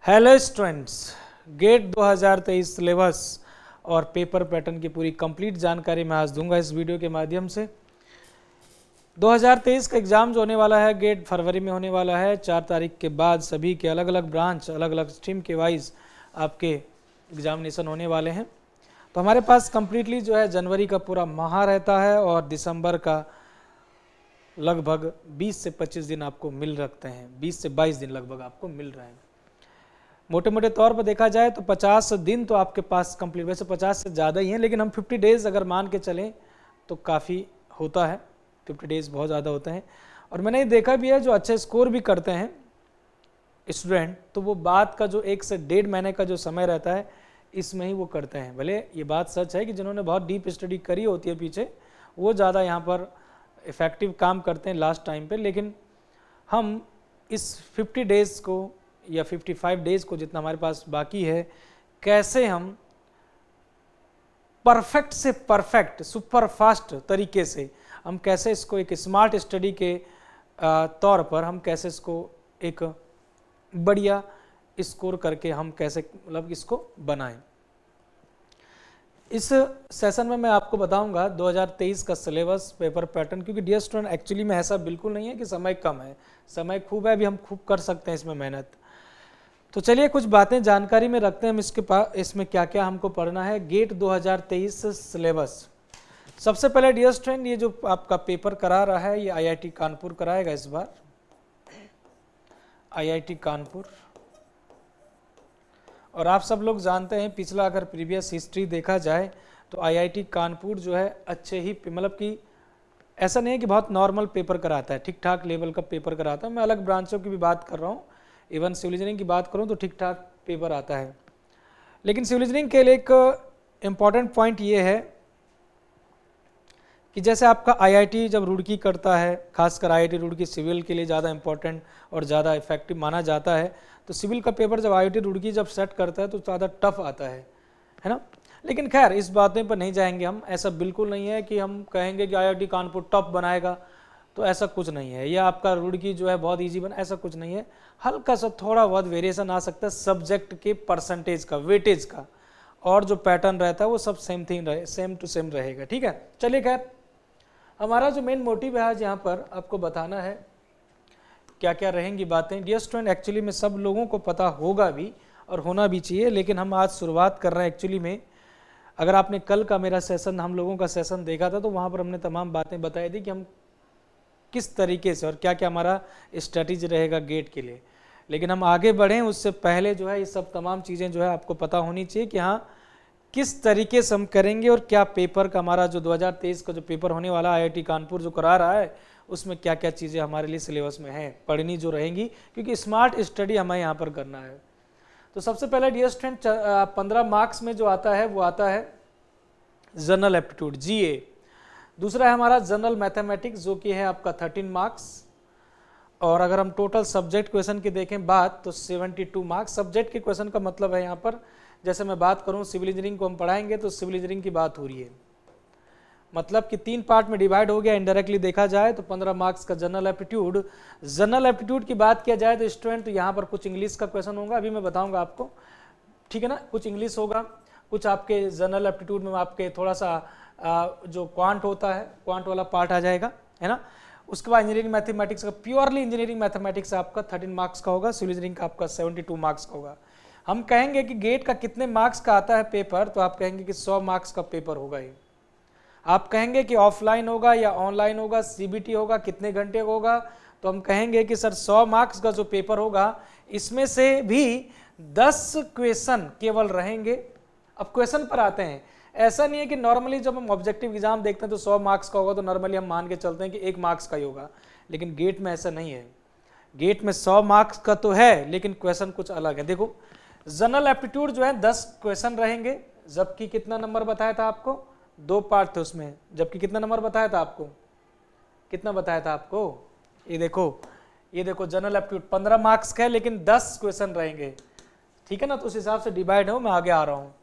Hello students, gate 2023 syllabus और paper pattern की पूरी कंप्लीट जानकारी मैं आज दूंगा इस वीडियो के माध्यम से। 2023 का एग्ज़ाम जो होने वाला है गेट फरवरी में होने वाला है। 4 तारीख के बाद सभी के अलग अलग ब्रांच अलग अलग स्ट्रीम के वाइज आपके एग्जामिनेशन होने वाले हैं। तो हमारे पास कम्प्लीटली जो है जनवरी का पूरा माह रहता है और दिसंबर का लगभग 20 से 25 दिन आपको मिल रखते हैं, 20 से 22 दिन लगभग आपको मिल रहे हैं। मोटे मोटे तौर पर देखा जाए तो 50 दिन तो आपके पास कंप्लीट, वैसे 50 से ज़्यादा ही हैं, लेकिन हम 50 डेज़ अगर मान के चलें तो काफ़ी होता है। 50 डेज़ बहुत ज़्यादा होते हैं। और मैंने ये देखा भी है जो अच्छे स्कोर भी करते हैं स्टूडेंट, तो वो बाद का जो 1 से 1.5 महीने का जो समय रहता है इसमें ही वो करते हैं। भले ये बात सच है कि जिन्होंने बहुत डीप स्टडी करी होती है पीछे, वो ज़्यादा यहाँ पर इफ़ेक्टिव काम करते हैं लास्ट टाइम पे, लेकिन हम इस 50 डेज़ को या 55 डेज़ को जितना हमारे पास बाकी है, कैसे हम परफेक्ट से परफेक्ट सुपर फास्ट तरीके से हम कैसे इसको एक स्मार्ट स्टडी के तौर पर हम कैसे इसको एक बढ़िया स्कोर करके हम कैसे मतलब इसको बनाएं। इस सेशन में मैं आपको बताऊंगा 2023 का सिलेबस, पेपर पैटर्न, क्योंकि डियर स्टूडेंट एक्चुअली में ऐसा बिल्कुल नहीं है कि समय कम है, समय खूब है, अभी हम खूब कर सकते हैं इसमें मेहनत। तो चलिए कुछ बातें जानकारी में रखते हैं हम इसके पास, इसमें क्या क्या हमको पढ़ना है। गेट 2023 सिलेबस, सबसे पहले डियर स्टूडेंट ये जो आपका पेपर करा रहा है ये आईआईटी कानपुर कराएगा इस बार, आईआईटी कानपुर। और आप सब लोग जानते हैं पिछला अगर प्रीवियस हिस्ट्री देखा जाए तो आईआईटी कानपुर जो है अच्छे ही मतलब कि ऐसा नहीं है कि बहुत नॉर्मल पेपर कराता है, ठीक ठाक लेवल का पेपर कराता है। मैं अलग ब्रांचों की भी बात कर रहा हूँ, इवन सिविल इंजीनियरिंग की बात करूँ तो ठीक ठाक पेपर आता है। लेकिन सिविल इंजीनियरिंग के लिए एक इम्पॉर्टेंट पॉइंट ये है कि जैसे आपका आईआईटी जब रुड़की करता है, खासकर आईआईटी रुड़की सिविल के लिए ज़्यादा इंपॉर्टेंट और ज़्यादा इफेक्टिव माना जाता है, तो सिविल का पेपर जब आईआईटी रुड़की जब सेट करता है तो ज़्यादा टफ आता है ना। लेकिन खैर इस बातें पर नहीं जाएंगे हम, ऐसा बिल्कुल नहीं है कि हम कहेंगे कि आईआईटी कानपुर टफ बनाएगा, तो ऐसा कुछ नहीं है। या आपका रुड़की जो है बहुत ईजी बना, ऐसा कुछ नहीं है। हल्का सा थोड़ा बहुत वेरिएशन आ सकता है सब्जेक्ट के परसेंटेज का, वेटेज का, और जो पैटर्न रहता है वो सब सेम थिंग रहे, सेम टू सेम रहेगा। ठीक है, चलिए खैर हमारा जो मेन मोटिव है आज यहाँ पर आपको बताना है क्या क्या रहेंगी बातें। डियर स्टूडेंट एक्चुअली में सब लोगों को पता होगा भी और होना भी चाहिए, लेकिन हम आज शुरुआत कर रहे हैं एक्चुअली में। अगर आपने कल का मेरा सेशन, हम लोगों का सेशन देखा था, तो वहाँ पर हमने तमाम बातें बताई थी कि हम किस तरीके से और क्या क्या हमारा स्ट्रैटेजी रहेगा गेट के लिए। लेकिन हम आगे बढ़ें उससे पहले जो है ये सब तमाम चीज़ें जो है आपको पता होनी चाहिए कि हाँ किस तरीके से हम करेंगे और क्या पेपर का हमारा जो 2023 का जो पेपर होने वाला आईआईटी कानपुर जो करा रहा है उसमें क्या क्या चीज़ें हमारे लिए सिलेबस में हैं पढ़नी जो रहेंगी, क्योंकि स्मार्ट स्टडी हमें यहाँ पर करना है। तो सबसे पहले डियर स्टूडेंट 15 मार्क्स में जो आता है वो आता है जनरल एप्टीट्यूड जीए। दूसरा है हमारा जनरल मैथमेटिक्स जो कि है आपका 13 मार्क्स। और अगर हम टोटल सब्जेक्ट क्वेश्चन की देखें बात तो 72 मार्क्स। सब्जेक्ट के क्वेश्चन का मतलब है यहाँ पर, जैसे मैं बात करूँ सिविल इंजीनियरिंग को हम पढ़ाएंगे तो सिविल इंजीनियरिंग की बात हो रही है, मतलब कि 3 पार्ट में डिवाइड हो गया इनडायरेक्टली देखा जाए तो 15 मार्क्स का जनरल एप्टीट्यूड। जनरल एप्टीट्यूड की बात किया जाए तो स्टूडेंट तो यहाँ पर कुछ इंग्लिश का क्वेश्चन होगा, अभी मैं बताऊँगा आपको, ठीक है ना। कुछ इंग्लिश होगा, कुछ आपके जनरल एप्टीट्यूड में आपके थोड़ा सा जो क्वांट होता है, क्वांट वाला पार्ट आ जाएगा, है ना। उसके बाद इंजीनियरिंग मैथमेटिक्स का, प्योरली इंजीनियरिंग मैथमेटिक्स आपका 13 मार्क्स का होगा, सिविल इंजीनियरिंग का आपका 72 मार्क्स का होगा। हम कहेंगे कि गेट का कितने मार्क्स का आता है पेपर, तो आप कहेंगे कि 100 मार्क्स का पेपर होगा ये। आप कहेंगे कि ऑफलाइन होगा या ऑनलाइन होगा, सीबीटी होगा, कितने घंटे होगा, तो हम कहेंगे कि सर 100 मार्क्स का जो पेपर होगा इसमें से भी 10 क्वेश्चन केवल रहेंगे। अब क्वेश्चन पर आते हैं, ऐसा नहीं है कि नॉर्मली जब हम ऑब्जेक्टिव एग्जाम देखते हैं तो 100 मार्क्स का होगा तो नॉर्मली हम मान के चलते हैं कि 1 मार्क्स का ही होगा, लेकिन गेट में ऐसा नहीं है। गेट में 100 मार्क्स का तो है लेकिन क्वेश्चन कुछ अलग है। देखो जनरल एप्टीट्यूड जो है 10 क्वेश्चन रहेंगे, जबकि कितना नंबर बताया था आपको, 2 पार्ट थे उसमें, जबकि कितना नंबर बताया था आपको, कितना बताया था आपको, ये देखो जनरल एप्टीट्यूड 15 मार्क्स का है लेकिन 10 क्वेश्चन रहेंगे, ठीक है ना। तो उस हिसाब से डिवाइड हो, मैं आगे आ रहा हूँ।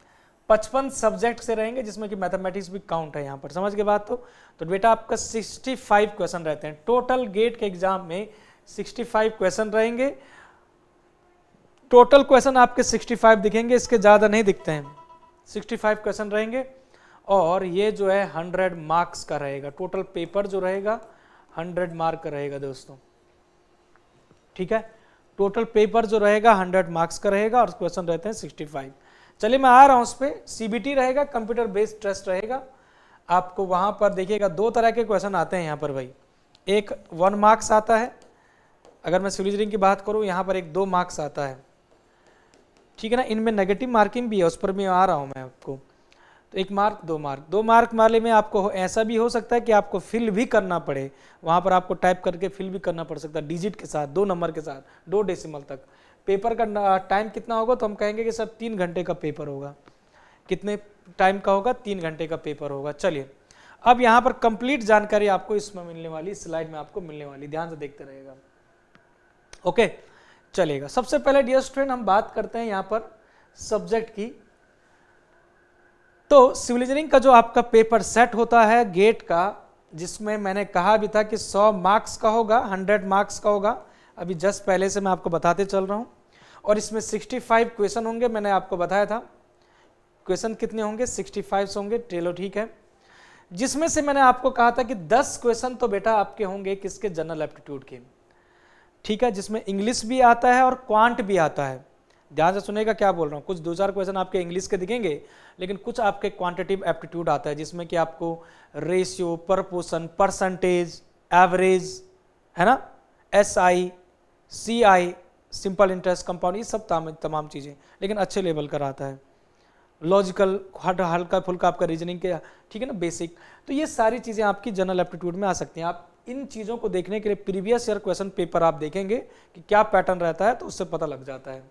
55 सब्जेक्ट से रहेंगे जिसमें कि मैथमेटिक्स भी काउंट है यहाँ पर, समझ के बात। तो बेटा आपका 65 क्वेश्चन रहते हैं टोटल गेट के एग्जाम में, 65 क्वेश्चन रहेंगे टोटल क्वेश्चन आपके 65 दिखेंगे, इसके ज़्यादा नहीं दिखते हैं। 65 क्वेश्चन रहेंगे और ये जो है 100 मार्क्स का रहेगा। टोटल पेपर जो रहेगा 100 मार्क का रहेगा दोस्तों, ठीक है। टोटल पेपर जो रहेगा 100 मार्क्स का रहेगा और क्वेश्चन रहते हैं 65। चलिए मैं आ रहा हूँ उस पर। CBT रहेगा, कंप्यूटर बेस्ड टेस्ट रहेगा। आपको वहाँ पर देखिएगा 2 तरह के क्वेश्चन आते हैं यहाँ पर भाई। एक 1 मार्क्स आता है, अगर मैं सिविल इंजीनियरिंग की बात करूँ यहाँ पर एक 2 मार्क्स आता है, ठीक है ना। इनमें नेगेटिव मार्किंग भी है, उस पर भी आ रहा हूँ मैं आपको। तो 1 मार्क 2 मार्क, 2 मार्क वाले में आपको ऐसा भी हो सकता है कि आपको फिल भी करना पड़े, वहाँ पर आपको टाइप करके फिल भी करना पड़ सकता है, डिजिट के साथ, 2 नंबर के साथ, 2 डेसिमल तक। पेपर का टाइम कितना होगा, तो हम कहेंगे कि सर 3 घंटे का पेपर होगा। कितने टाइम का होगा, 3 घंटे का पेपर होगा। चलिए अब यहाँ पर कंप्लीट जानकारी आपको इसमें मिलने वाली, स्लाइड में आपको मिलने वाली, ध्यान से देखते रहेगा, ओके। चलेगा, सबसे पहले डियर स्टूडेंट हम बात करते हैं यहाँ पर सब्जेक्ट की। तो सिविल इंजीनियरिंग का जो आपका पेपर सेट होता है गेट का, जिसमें मैंने कहा भी था कि 100 मार्क्स का होगा, 100 मार्क्स का होगा, अभी जस्ट पहले से मैं आपको बताते चल रहा हूँ। और इसमें 65 क्वेश्चन होंगे, मैंने आपको बताया था। क्वेश्चन कितने होंगे, 65 होंगे, चलो ठीक है। जिसमें से मैंने आपको कहा था कि 10 क्वेश्चन तो बेटा आपके होंगे किसके, जनरल एप्टीट्यूड के, ठीक है, जिसमें इंग्लिश भी आता है और क्वांट भी आता है। ध्यान से सुनेगा क्या बोल रहा हूँ। कुछ 2-4 क्वेश्चन आपके इंग्लिश के दिखेंगे, लेकिन कुछ आपके क्वांटिटिव एप्टीट्यूड आता है, जिसमें कि आपको रेशियो, प्रपोर्शन, परसेंटेज, एवरेज, है ना, SI, CI, simple interest, compound, ये सब तमाम चीज़ें, लेकिन अच्छे लेवल का आता है। लॉजिकल, हल्का फुल्का आपका रीजनिंग के, ठीक है ना, बेसिक। तो ये सारी चीज़ें आपकी जनरल एप्टीट्यूड में आ सकती हैं। आप इन चीज़ों को देखने के लिए प्रीवियस ईयर क्वेश्चन पेपर आप देखेंगे कि क्या पैटर्न रहता है, तो उससे पता लग जाता है।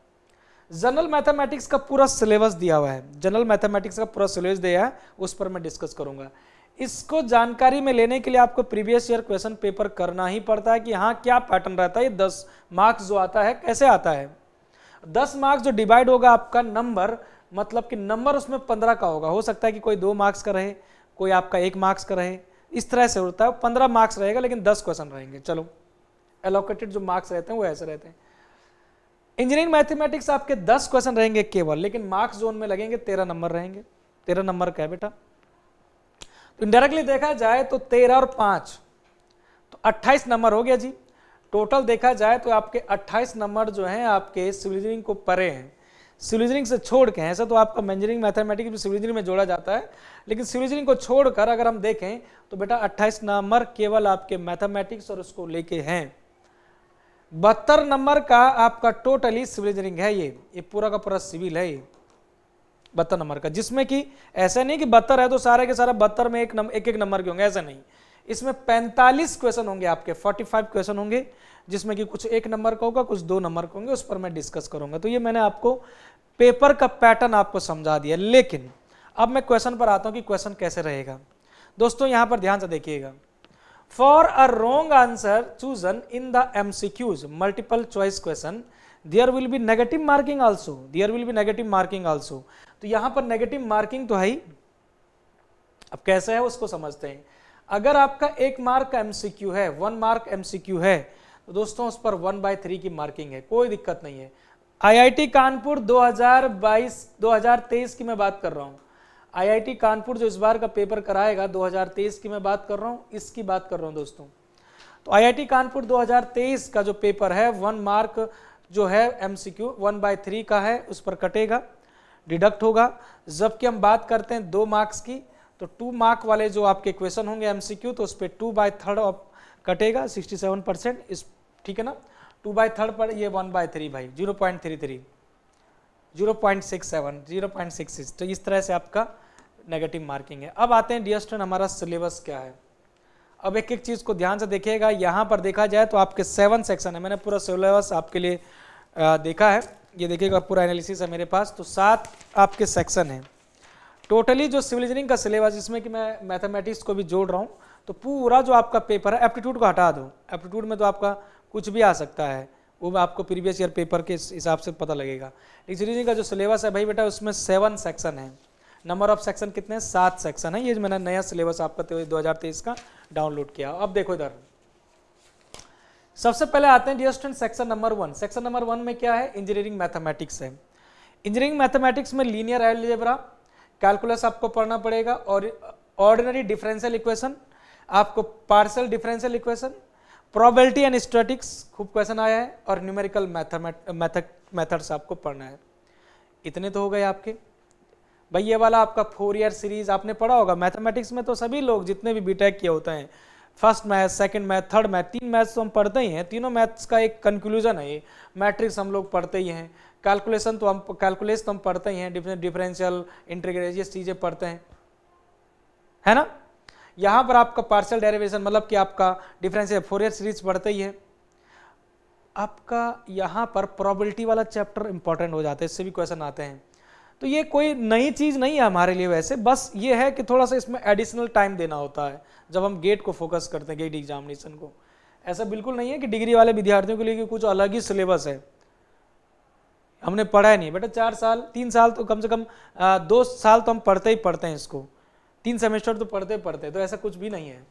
जनरल मैथमेटिक्स का पूरा सिलेबस दिया हुआ है, जनरल मैथमेटिक्स का पूरा सिलेबस दिया है, उस पर मैं डिस्कस करूंगा। इसको जानकारी में लेने के लिए आपको प्रीवियस ईयर क्वेश्चन पेपर करना ही पड़ता है कि हाँ क्या पैटर्न रहता है। 10 मार्क्स जो आता है कैसे आता है, 10 मार्क्स जो डिवाइड होगा आपका नंबर, मतलब कि नंबर उसमें 15 का होगा। हो सकता है कि कोई 2 मार्क्स का रहे, कोई आपका 1 मार्क्स का रहे, इस तरह से होता है। 15 मार्क्स रहेगा, लेकिन 10 क्वेश्चन रहेंगे। चलो एलोकेटेड जो मार्क्स रहते हैं वो ऐसे रहते हैं। इंजीनियरिंग मैथमेटिक्स आपके 10 क्वेश्चन रहेंगे केवल, लेकिन मार्क्स जोन में लगेंगे 13 नंबर रहेंगे। 13 नंबर का है बेटा। तो इनडायरेक्टली देखा जाए तो 13 और 5 तो 28 नंबर हो गया जी। टोटल देखा जाए तो आपके 28 नंबर जो हैं आपके सिविल इंजीनियरिंग को परे हैं, सिविल इंजीनियरिंग से छोड़ के। ऐसा तो आपका इंजीनियरिंग मैथमेटिक्स भी सिविल इंजीनियरिंग में जोड़ा जाता है, लेकिन सिविल इंजीनियरिंग को छोड़कर अगर हम देखें तो बेटा 28 नंबर केवल आपके मैथमेटिक्स और उसको लेके हैं। 72 नंबर का आपका टोटली सिविल इंजीनियरिंग है। ये पूरा का पूरा सिविल है ये 72 नंबर का, जिसमें कि ऐसा नहीं कि 72 है तो सारे के सारा 72 में एक एक नंबर के होंगे, ऐसा नहीं। इसमें 45 क्वेश्चन होंगे आपके, 45 क्वेश्चन होंगे, जिसमें कि कुछ 1 नंबर का होगा, कुछ 2 नंबर का होंगे, उस पर मैं डिस्कस करूंगा। तो ये मैंने आपको पेपर का पैटर्न आपको समझा दिया। लेकिन अब मैं क्वेश्चन पर आता हूं कि क्वेश्चन कैसे रहेगा। दोस्तों यहां पर ध्यान से देखिएगा। For a wrong answer chosen in the MCQs, multiple choice question, there will be negative marking also. There will be negative marking also. तो यहाँ पर negative marking तो है ही। अब कैसे है उसको समझते हैं। अगर आपका 1 मार्क का MCQ है, 1 मार्क MCQ है, तो दोस्तों उस पर 1/3 की मार्किंग है, कोई दिक्कत नहीं है। IIT कानपुर 2023 की मैं बात कर रहा हूँ। IIT कानपुर जो इस बार का पेपर कराएगा 2023 की मैं बात कर रहा हूँ, इसकी बात कर रहा हूँ दोस्तों। तो IIT कानपुर 2023 का जो पेपर है 1 मार्क जो है MCQ 1/3 का है, उस पर कटेगा, डिडक्ट होगा। जबकि हम बात करते हैं 2 मार्क्स की, तो 2 मार्क वाले जो आपके क्वेश्चन होंगे MCQ, तो उस पर 2/3 कटेगा, 67%, इस ठीक है ना। 2/3 पर ये 1/3 भाई 0.33, 0.67, 0.66। तो इस तरह से आपका नेगेटिव मार्किंग है। अब आते हैं डियर स्टूडेंट हमारा सिलेबस क्या है। अब एक एक चीज़ को ध्यान से देखिएगा। यहाँ पर देखा जाए तो आपके 7 सेक्शन है, मैंने पूरा सिलेबस आपके लिए देखा है, ये देखिएगा पूरा एनालिसिस है मेरे पास। तो 7 आपके सेक्शन हैं टोटली जो सिविल इंजीनियरिंग का सिलेबस, जिसमें कि मैं मैथमेटिक्स को भी जोड़ रहा हूँ। तो पूरा जो आपका पेपर है, एप्टीट्यूड को हटा दो, एप्टीट्यूड में तो आपका कुछ भी आ सकता है, वो आपको प्रीवियस ईयर पेपर के हिसाब से पता लगेगा। इंजीनियरिंग का जो सिलेबस है भाई बेटा, उसमें 7 सेक्शन है। नंबर ऑफ सेक्शन कितने हैं, 7 सेक्शन है। ये मैंने नया सिलेबस आपका 2023 का डाउनलोड किया। अब देखो इधर सबसे पहले आते हैं dear student section number 1। Section number 1 में क्या है, इंजीनियरिंग मैथमेटिक्स है। इंजीनियरिंग मैथमेटिक्स में लीनियर अलजेब्रा, कैलकुलस आपको पढ़ना पड़ेगा, और ऑर्डिनरी डिफरेंशियल इक्वेशन, आपको partial differential equation, probability and statics खूब क्वेश्चन आया है, और न्यूमेरिकल मेथड्स आपको पढ़ना है। इतने तो हो गए आपके भाई। ये वाला आपका 4 ईयर सीरीज आपने पढ़ा होगा। मैथमेटिक्स में तो सभी लोग जितने भी बीटेक किए होते हैं, first math, second math, third math, 3 maths तो हम पढ़ते ही हैं। तीनों मैथ्स का एक कंक्लूजन है ये। मैट्रिक्स हम लोग पढ़ते ही हैं, कैलकुलेस तो हम पढ़ते ही हैं, डिफरेंशियल, इंटीग्रल, ये चीजें पढ़ते हैं, है ना। यहाँ पर आपका पार्शियल डेरिवेशन मतलब कि आपका डिफरेंशियल, 4 ईयर सीरीज पढ़ते ही है। आपका यहाँ पर प्रोबेबिलिटी वाला चैप्टर इंपॉर्टेंट हो जाता है, इससे भी क्वेश्चन आते हैं। तो ये कोई नई चीज नहीं है हमारे लिए वैसे, बस ये है कि थोड़ा सा इसमें एडिशनल टाइम देना होता है जब हम गेट को फोकस करते हैं, गेट एग्जामिनेशन को। ऐसा बिल्कुल नहीं है कि डिग्री वाले विद्यार्थियों के लिए कुछ अलग ही सिलेबस है, हमने पढ़ा ही नहीं बेटा। 4 साल 3 साल तो कम से कम 2 साल तो हम पढ़ते ही पढ़ते हैं इसको, 3 सेमेस्टर तो पढ़ते, तो ऐसा कुछ भी नहीं है।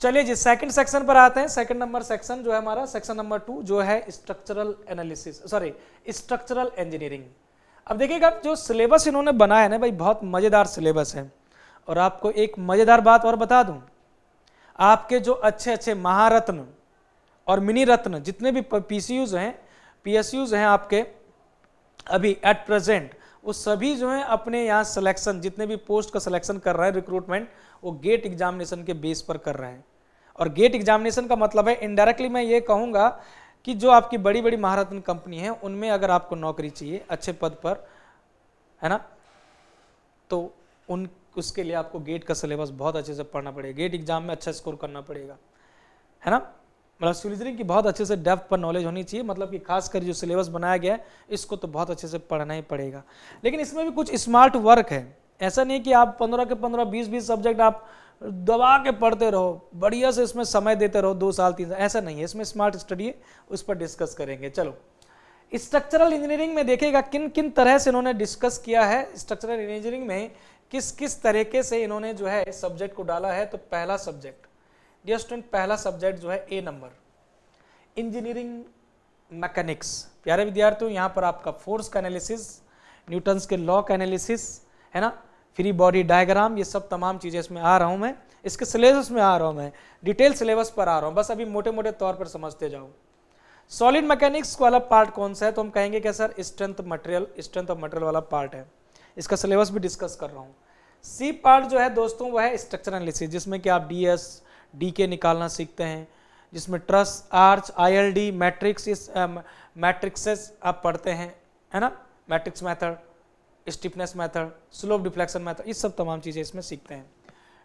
चलिए जी सेकंड सेक्शन पर आते हैं। सेकंड नंबर सेक्शन जो है हमारा, सेक्शन नंबर 2 जो है structural analysis, sorry structural engineering. अब देखिएगा जो सिलेबस इन्होंने बनाया है ना भाई, बहुत मजेदार सिलेबस है। और आपको एक मजेदार बात और बता दूं, आपके जो अच्छे अच्छे महारत्न और मिनी रत्न जितने भी पीसीयूज हैं, पीएसयूज हैं आपके अभी एट प्रेजेंट, वो सभी जो हैं अपने यहाँ सिलेक्शन, जितने भी पोस्ट का सिलेक्शन कर रहे हैं, रिक्रूटमेंट, वो गेट एग्जामिनेशन के बेस पर कर रहे हैं। और गेट एग्जामिनेशन का मतलब है, इनडायरेक्टली मैं ये कहूँगा कि जो आपकी बड़ी बड़ी महारत्न कंपनी है उनमें अगर आपको नौकरी चाहिए अच्छे पद पर, है ना, तो उसके लिए आपको गेट का सिलेबस बहुत अच्छे से पढ़ना पड़ेगा, गेट एग्जाम में अच्छा स्कोर करना पड़ेगा, है ना। मतलब सिविल इंजीनियरिंग की बहुत अच्छे से डेप्थ पर नॉलेज होनी चाहिए, मतलब कि खासकर जो सिलेबस बनाया गया है इसको तो बहुत अच्छे से पढ़ना ही पड़ेगा। लेकिन इसमें भी कुछ स्मार्ट वर्क है, ऐसा नहीं कि आप 15 के 15, 20 सब्जेक्ट आप दबा के पढ़ते रहो, बढ़िया से इसमें समय देते रहो 2 साल 3 साल, ऐसा नहीं है। इसमें स्मार्ट स्टडी है, उस पर डिस्कस करेंगे। चलो स्ट्रक्चरल इंजीनियरिंग में देखिएगा किन किन तरह से इन्होंने डिस्कस किया है, स्ट्रक्चरल इंजीनियरिंग में किस किस तरीके से इन्होंने जो है सब्जेक्ट को डाला है। तो पहला सब्जेक्ट डियर स्टूडेंट, पहला सब्जेक्ट जो है ए नंबर, इंजीनियरिंग मैकेनिक्स। प्यारे विद्यार्थियों, यहाँ पर आपका फोर्स का एनालिसिस, न्यूटन्स के लॉ का एनालिसिस, है ना, फ्री बॉडी डायग्राम, ये सब तमाम चीज़ें इसमें आ रहा हूँ मैं, इसके सिलेबस में आ रहा हूँ मैं, डिटेल सिलेबस पर आ रहा हूँ, बस अभी मोटे मोटे तौर पर समझते जाओ। सॉलिड मैकेनिक्स वाला पार्ट कौन सा है, तो हम कहेंगे कि सर स्ट्रेंथ ऑफ मटेरियल वाला पार्ट है, इसका सिलेबस भी डिस्कस कर रहा हूँ। सी पार्ट जो है दोस्तों वो है स्ट्रक्चर एनालिसिस, जिसमें कि आप डीएस डीके निकालना सीखते हैं, जिसमें truss, arch, ILD, matrix, matrices आप पढ़ते हैं, है ना, matrix method, stiffness method, slope deflection method, ये सब तमाम चीज़ें इसमें सीखते हैं।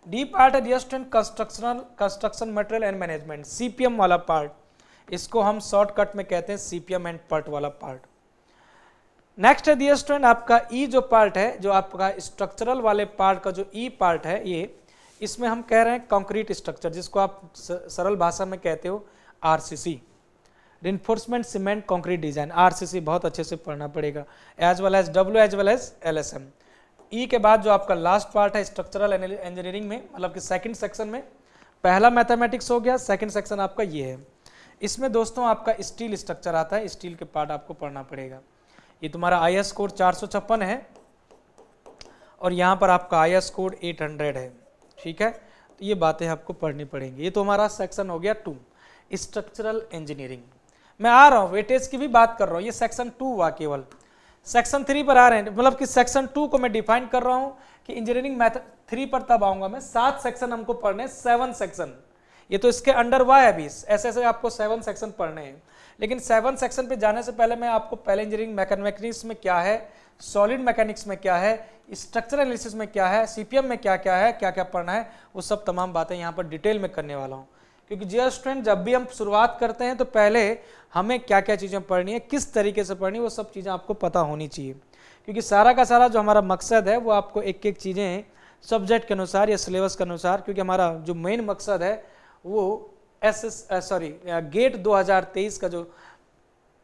डी पार्ट है dear student construction material and management, CPM वाला पार्ट, इसको हम शॉर्टकट में कहते हैं सीपीएम एंड पार्ट वाला पार्ट। नेक्स्ट है डियर स्टूडेंट आपका ई जो पार्ट है, जो आपका स्ट्रक्चरल वाले पार्ट का जो ई पार्ट है, ये इसमें हम कह रहे हैं कंक्रीट स्ट्रक्चर, जिसको आप सरल भाषा में कहते हो RCC, reinforcement cement concrete design, RCC बहुत अच्छे से पढ़ना पड़ेगा, as well as W as well as LSM. ई के बाद जो आपका लास्ट पार्ट है स्ट्रक्चरल इंजीनियरिंग में, मतलब कि सेकंड सेक्शन में, पहला मैथमेटिक्स हो गया, सेकंड सेक्शन आपका ये है। इसमें दोस्तों आपका स्टील स्ट्रक्चर आता है, स्टील के पार्ट आपको पढ़ना पड़ेगा। ये तुम्हारा IS कोड 456 है और यहाँ पर आपका IS कोड 800 है, ठीक है। तो ये बातें आपको पढ़नी पड़ेंगी। ये तो हमारा सेक्शन हो गया 2 स्ट्रक्चरल इंजीनियरिंग। मैं आ रहा हूँ वेटेज की भी बात कर रहा हूँ, ये सेक्शन 2 हुआ, केवल सेक्शन 3 पर आ रहे हैं, मतलब कि सेक्शन 2 को मैं डिफाइन कर रहा हूँ कि इंजीनियरिंग मैथड 3 पर तब आऊंगा मैं। 7 सेक्शन हमको पढ़ने, 7 सेक्शन, ये तो इसके अंडर हुआ है अभी, ऐसे ऐसे आपको 7 सेक्शन पढ़ने हैं। लेकिन 7 सेक्शन पे जाने से पहले मैं आपको पहले इंजीनियरिंग मैकेनिक्स में क्या है, सॉलिड मैकेनिक्स में क्या है, स्ट्रक्चरल एनालिसिस में क्या है, सीपीएम में क्या क्या है, क्या क्या पढ़ना है, वो सब तमाम बातें यहाँ पर डिटेल में करने वाला हूँ। क्योंकि डियर स्टूडेंट जब भी हम शुरुआत करते हैं तो पहले हमें क्या क्या चीज़ें पढ़नी है, किस तरीके से पढ़नी है, वो सब चीज़ें आपको पता होनी चाहिए। क्योंकि सारा का सारा जो हमारा मकसद है वो आपको एक एक चीज़ें सब्जेक्ट के अनुसार या सिलेबस के अनुसार, क्योंकि हमारा जो मेन मकसद है वो गेट 2023 का जो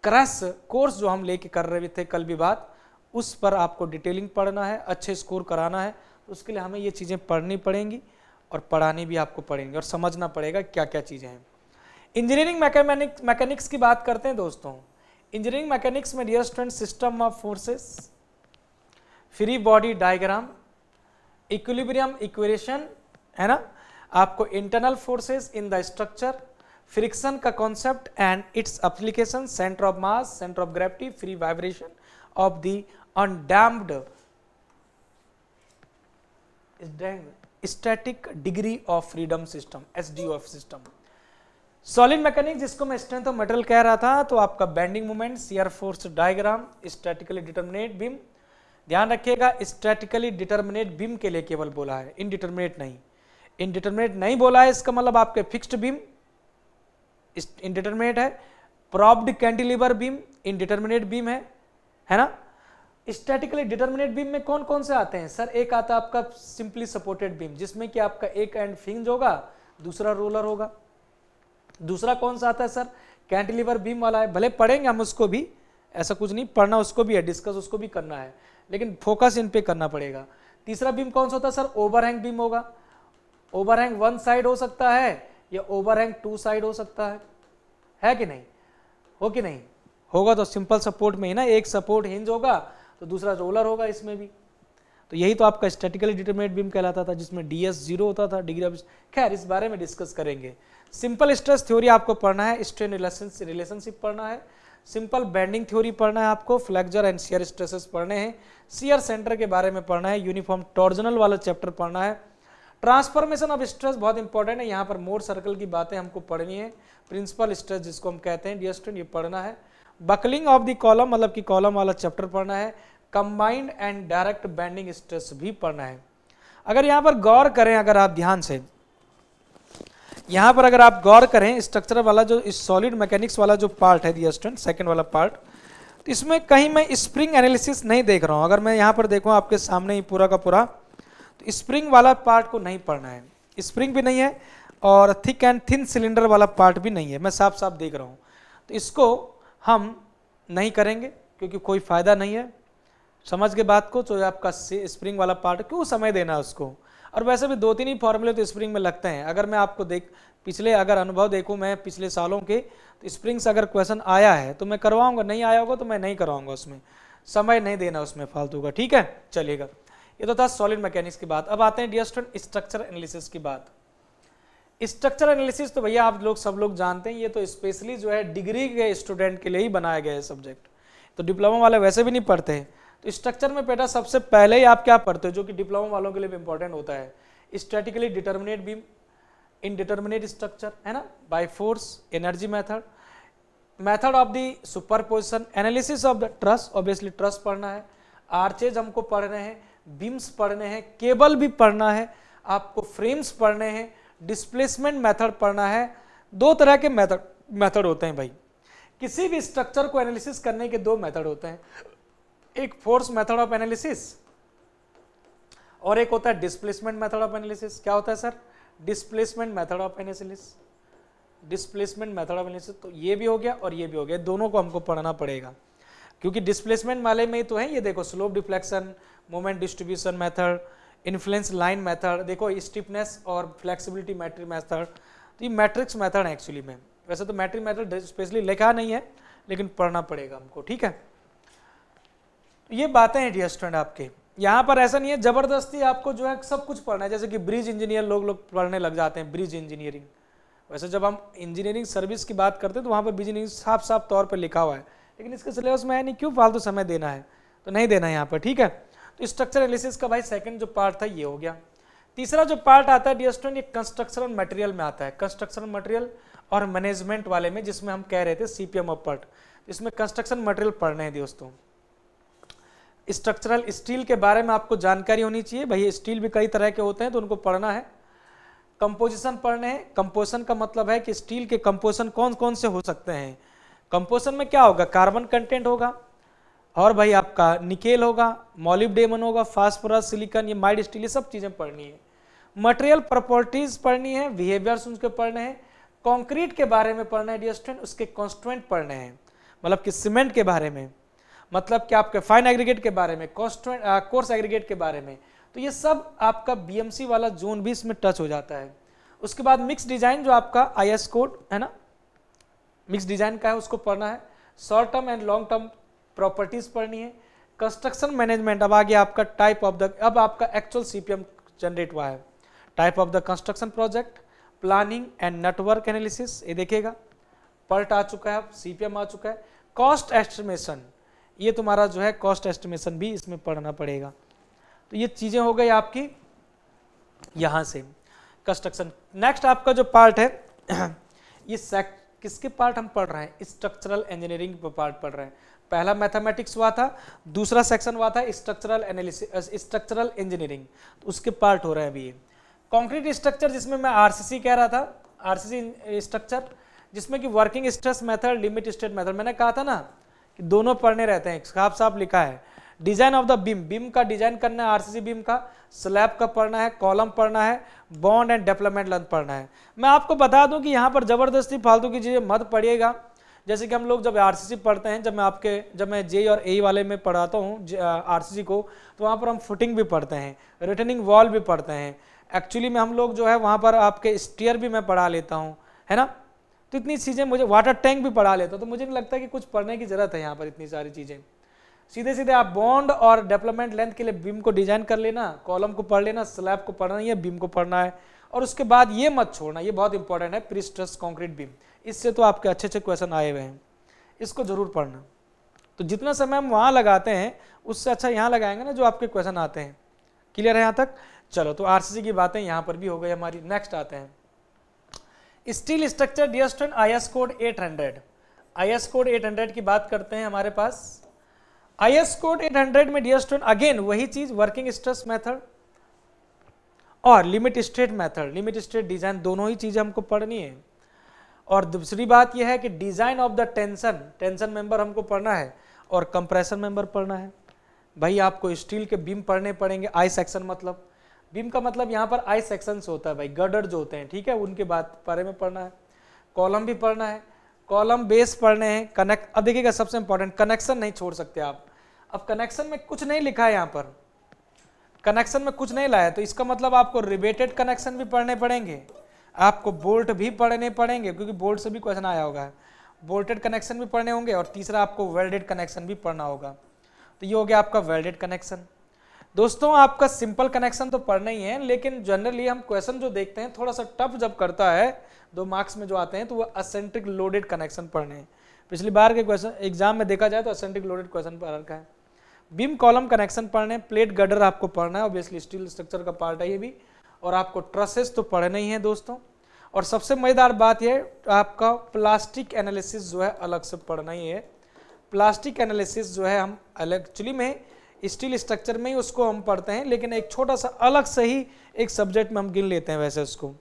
क्रैश कोर्स जो हम लेके कर रहे थे कल भी बात, उस पर आपको डिटेलिंग पढ़ना है, अच्छे स्कोर कराना है, उसके लिए हमें ये चीज़ें पढ़नी पड़ेंगी और पढ़ानी भी आपको पड़ेंगी और समझना पड़ेगा क्या क्या चीज़ें हैं। इंजीनियरिंग मैकेनिक्स की बात करते हैं दोस्तों। इंजीनियरिंग मैकेनिक्स में dear student system of forces, free body diagram, equilibrium equation, है ना, आपको internal forces in the structure, friction का concept and its application, centre of mass, centre of gravity, free vibration of the undamped static degree of freedom system, SDO system. Solid mechanics जिसको मैं strength of material कह रहा था, तो आपका bending moment, shear force diagram, statically determinate beam. ध्यान रखिएगा statically determinate beam के लिए केवल बोला है, इनडिटर्मिनेट नहीं। इनडिटर्मिनेट नहीं बोला है इसका मतलब आपके फिक्स्ड बीम इनडिटर्मिनेट है, propped cantilever beam indeterminate beam है ना। स्टैटिकली डिटर्मिनेट बीम में कौन कौन से आते हैं सर? एक आता है आपका सिंपली सपोर्टेड बीम जिसमें कि आपका एक एंड फिंज होगा, दूसरा रोलर होगा। दूसरा कौन सा आता है सर? कैंटिलीवर बीम वाला है। भले पढ़ेंगे हम उसको भी, ऐसा कुछ नहीं, पढ़ना उसको भी है, डिस्कस उसको भी करना है, लेकिन फोकस इन पे करना पड़ेगा। तीसरा बीम कौन सा होता है सर? ओवरहैंग बीम होगा। ओवरहैंग वन साइड हो सकता है या ओवरहैंग टू साइड हो सकता है कि नहीं? हो कि नहीं? होगा तो सिंपल सपोर्ट में ही ना, एक सपोर्ट हिंज होगा तो दूसरा रोलर होगा इसमें भी। तो यही तो आपका स्टैटिकली डिटरमिनेट बीम कहलाता था, जिसमें DS 0 होता था, डिग्री ऑफ। खैर इस बारे में डिस्कस करेंगे। सिंपल स्ट्रेस थ्योरी आपको पढ़ना है, स्ट्रेन रिलेशनशिप पढ़ना है, सिंपल बेंडिंग थ्योरी पढ़ना है आपको, फ्लेक्चर एंड शियर स्ट्रेसेस पढ़ने हैं, शियर सेंटर के बारे में पढ़ना है, यूनिफॉर्म टॉर्जनल वाला चैप्टर पढ़ना है, ट्रांसफॉर्मेशन ऑफ स्ट्रेस बहुत इंपॉर्टेंट है, यहाँ पर मोर सर्कल की बातें हमको पढ़नी है, प्रिंसिपल स्ट्रेस जिसको हम कहते हैं डियर स्टूडेंट, ये पढ़ना है। बकलिंग ऑफ द कॉलम मतलब कि कॉलम वाला चैप्टर पढ़ना है, combined and direct bending stress भी पढ़ना है। अगर यहाँ पर गौर करें, अगर आप ध्यान से यहाँ पर अगर आप गौर करें, स्ट्रक्चर वाला जो इस सॉलिड मैकेनिक्स वाला जो पार्ट है डियर स्टूडेंट, सेकंड वाला पार्ट, तो इसमें कहीं मैं स्प्रिंग एनालिसिस नहीं देख रहा हूँ। अगर मैं यहाँ पर देखूँ आपके सामने ही पूरा का पूरा, तो स्प्रिंग वाला पार्ट को नहीं पढ़ना है, स्प्रिंग भी नहीं है और थिक एंड थिन सिलेंडर वाला पार्ट भी नहीं है, मैं साफ साफ देख रहा हूँ। तो इसको हम नहीं करेंगे क्योंकि कोई फायदा नहीं है, समझ के बात को। तो आपका स्प्रिंग वाला पार्ट क्यों समय देना है उसको। और वैसे भी 2-3 ही फॉर्मूले तो स्प्रिंग में लगते हैं। अगर मैं आपको पिछले अगर अनुभव देखूं मैं पिछले सालों के, तो स्प्रिंग से अगर क्वेश्चन आया है तो मैं करवाऊंगा, नहीं आया होगा तो मैं नहीं करवाऊंगा, उसमें समय नहीं देना उसमें फालतू का, ठीक है। चलिएगा, ये तो था सॉलिड मैकेनिक्स की बात। अब आते हैं डियर स्टूडेंट स्ट्रक्चर एनालिसिस की बात। स्ट्रक्चर एनालिसिस तो भैया आप लोग सब लोग जानते हैं, ये तो स्पेशली जो है डिग्री के स्टूडेंट के लिए ही बनाया गया है सब्जेक्ट, तो डिप्लोमा वाले वैसे भी नहीं पढ़ते हैं। तो स्ट्रक्चर में बेटा सबसे पहले ही आप क्या पढ़ते हो, जो कि डिप्लोमा वालों के लिए भी इंपॉर्टेंट होता है, statically determinate beam, indeterminate structure, है ना, by force, energy method, method of the superposition, analysis of the truss, obviously truss पढ़ना है, आर्चेज हमको पढ़ने हैं, बीम्स पढ़ने हैं, केबल भी पढ़ना है आपको, फ्रेम्स पढ़ने हैं, डिस्प्लेसमेंट मेथड पढ़ना है। 2 तरह के मेथड होते हैं भाई, किसी भी स्ट्रक्चर को एनालिसिस करने के 2 मेथड होते हैं, एक फोर्स मेथड ऑफ एनालिसिस और एक होता है डिस्प्लेसमेंट मेथड ऑफ एनालिसिस। क्या होता है sir? Displacement method of analysis, displacement method of analysis. तो ये भी हो गया और ये भी हो गया, दोनों को हमको पढ़ना पड़ेगा क्योंकि डिस्प्लेसमेंट वाले में ही तो है ये, देखो slope deflection, moment distribution method, influence line method, देखो स्टिफनेस और फ्लेक्सिबिलिटी मैट्रिक मेथड, तो ये मैट्रिक्स मेथड है एक्चुअली में। वैसे तो मैट्रिक मेथड स्पेशली लिखा नहीं है लेकिन पढ़ना पड़ेगा हमको, ठीक है। ये बातें हैं डियर स्टूडेंट आपके, यहाँ पर ऐसा नहीं है जबरदस्ती आपको जो है सब कुछ पढ़ना है, जैसे कि ब्रिज इंजीनियर लोग पढ़ने लग जाते हैं, ब्रिज इंजीनियरिंग। वैसे जब हम इंजीनियरिंग सर्विस की बात करते हैं तो वहाँ पर ब्रिज इंजीनियरिंग साफ साफ तौर पर लिखा हुआ है, लेकिन इसके सिलेबस में है नहीं, क्यों फालतू समय देना है, तो नहीं देना है यहाँ पर, ठीक है। तो स्ट्रक्चर एनालिसिस का भाई सेकंड जो पार्ट था ये हो गया। तीसरा जो पार्ट आता है डियर स्टूडेंट, ये कंस्ट्रक्शन मटेरियल में आता है, कंस्ट्रक्शन मटेरियल और मैनेजमेंट वाले में, जिसमें हम कह रहे थे CPM अपर्ट, इसमें कंस्ट्रक्शन मटेरियल पढ़ने हैं दोस्तों। स्ट्रक्चरल स्टील के बारे में आपको जानकारी होनी चाहिए, भैया स्टील भी कई तरह के होते हैं तो उनको पढ़ना है। कंपोजिशन पढ़ने हैं, कंपोजिशन का मतलब है कि स्टील के कंपोजिशन कौन कौन से हो सकते हैं। कंपोजिशन में क्या होगा? कार्बन कंटेंट होगा और भाई आपका निकेल होगा, मॉलिब्डेनम होगा, फास्फोरस, सिलिकॉन, ये माइल्ड स्टील, ये सब चीजें पढ़नी है। मटेरियल प्रॉपर्टीज पढ़नी है, बिहेवियर्स उनके पढ़ने हैं, कंक्रीट के बारे में पढ़ना है डियर स्टूडेंट, उसके कॉन्स्टिट्यूएंट पढ़ने हैं, मतलब कि सीमेंट के बारे में, मतलब कि आपके फाइन एग्रीगेट के बारे में, कोर्स एग्रीगेट के बारे में। तो ये सब आपका BMC वाला जोन भी इसमें टच हो जाता है। उसके बाद मिक्स डिजाइन जो आपका IS कोड है ना, मिक्स डिजाइन का है उसको पढ़ना है, short term and long term properties पढ़नी है, कंस्ट्रक्शन मैनेजमेंट, अब आ गया आपका टाइप ऑफ द, अब आपका एक्चुअल सीपीएम जनरेट हुआ है, type of the construction project, planning and network analysis, ये देखिएगा पर्ट आ चुका है, अब सीपीएम आ चुका है, कॉस्ट एस्टिमेशन, ये तुम्हारा जो है कॉस्ट एस्टिमेशन भी इसमें पढ़ना पड़ेगा। तो ये चीजें हो गई आपकी यहां से कंस्ट्रक्शन। नेक्स्ट आपका जो पार्ट है ये किसके पार्ट हम पढ़ रहे हैं, स्ट्रक्चरल इंजीनियरिंग पर पार्ट पढ़ रहे हैं। पहला मैथमेटिक्स हुआ था, दूसरा सेक्शन हुआ था स्ट्रक्चरल एनालिसिस, स्ट्रक्चरल इंजीनियरिंग, तो उसके पार्ट हो रहे हैं अभी ये। कंक्रीट स्ट्रक्चर जिसमें मैं आरसीसी कह रहा था, आरसीसी स्ट्रक्चर जिसमें कि working stress method, limit state method, मैंने कहा था ना कि दोनों पढ़ने रहते हैं, साफ साफ लिखा है। Design of the beam, beam का डिजाइन करना है आरसीसी बीम का, स्लैब का पढ़ना है, कॉलम पढ़ना है, बॉन्ड एंड डेवलपमेंट लेंथ पढ़ना है। मैं आपको बता दूं कि यहाँ पर जबरदस्ती फालतू की चीजें मत पढ़िएगा। जैसे कि हम लोग जब आरसीसी पढ़ते हैं, जब मैं जे और ए वाले में पढ़ाता हूँ आरसीसी को, तो वहाँ पर हम फुटिंग भी पढ़ते हैं, रिटर्निंग वॉल भी पढ़ते हैं। एक्चुअली में हम लोग जो है वहाँ पर आपके स्टीयर भी मैं पढ़ा लेता हूँ, है ना। तो इतनी चीज़ें, मुझे वाटर टैंक भी पढ़ा लेता हूँ, तो मुझे नहीं लगता कि कुछ पढ़ने की जरूरत है यहाँ पर इतनी सारी चीज़ें। सीधे सीधे आप बॉन्ड और डेवलपमेंट लेंथ के लिए बीम को डिजाइन कर लेना, कॉलम को पढ़ लेना, स्लैब को पढ़ना है, बीम को पढ़ना है। और उसके बाद ये मत छोड़ना, ये बहुत इंपॉर्टेंट है, प्री स्ट्रेस कंक्रीट बीम, इससे तो आपके अच्छे अच्छे क्वेश्चन आए हुए हैं, इसको जरूर पढ़ना। तो जितना समय हम वहाँ लगाते हैं उससे अच्छा यहाँ लगाएंगे ना जो आपके क्वेश्चन आते हैं। क्लियर है यहाँ तक? चलो, तो आरसीसी की बातें यहाँ पर भी हो गई हमारी। नेक्स्ट आते हैं steel structure dear student, IS code 800। IS code 800 की बात करते हैं हमारे पास। आईएस कोड 800 में डियर स्टूडेंट अगेन वही चीज, वर्किंग स्ट्रेस मेथड और limit state method, limit state design, दोनों ही चीजें हमको पढ़नी है। और दूसरी बात यह है कि design of the tension, tension member हमको पढ़ना है और कंप्रेशन मेंबर पढ़ना है। भाई आपको स्टील के बीम पढ़ने पड़ेंगे, आई सेक्शन, मतलब बीम का मतलब यहाँ पर आई सेक्शंस होता है भाई, गर्डर जो होते हैं, ठीक है, उनके बारे में पढ़ना है। कॉलम भी पढ़ना है, कॉलम बेस पढ़ने हैं, कनेक्ट, अब देखिएगा सबसे इंपॉर्टेंट कनेक्शन नहीं छोड़ सकते आप। अब कनेक्शन में कुछ नहीं लिखा है यहाँ पर, कनेक्शन में कुछ नहीं लाया, तो इसका मतलब आपको रिवेटेड कनेक्शन भी पढ़ने पड़ेंगे, आपको बोल्ट भी पढ़ने पड़ेंगे, क्योंकि बोल्ट से भी क्वेश्चन आया होगा, बोल्टेड कनेक्शन भी पढ़ने होंगे, और तीसरा आपको वेल्डेड कनेक्शन भी पढ़ना होगा। तो ये हो गया आपका वेल्डेड कनेक्शन। दोस्तों आपका सिंपल कनेक्शन तो पढ़ना ही है, लेकिन जनरली हम क्वेश्चन जो देखते हैं थोड़ा सा टफ जब करता है, 2 मार्क्स में जो आते हैं, तो वो असेंट्रिक लोडेड कनेक्शन पढ़ने हैं। पिछली बार के क्वेश्चन एग्जाम में देखा जाए तो असेंट्रिक लोडेड क्वेश्चन पढ़ रखा है। बीम कॉलम कनेक्शन पढ़ने, प्लेट गर्डर आपको पढ़ना है, ऑब्वियसली स्टील स्ट्रक्चर का पार्ट है ये भी, और आपको ट्रसेस तो पढ़ने ही है दोस्तों। और सबसे मजेदार बात यह, आपका प्लास्टिक एनालिसिस जो है अलग से पढ़ना ही है। प्लास्टिक एनालिसिस जो है हम एक्चुअली में स्टील स्ट्रक्चर में ही उसको हम पढ़ते हैं, लेकिन एक छोटा सा अलग से ही एक सब्जेक्ट में हम गिन लेते हैं वैसे उसको,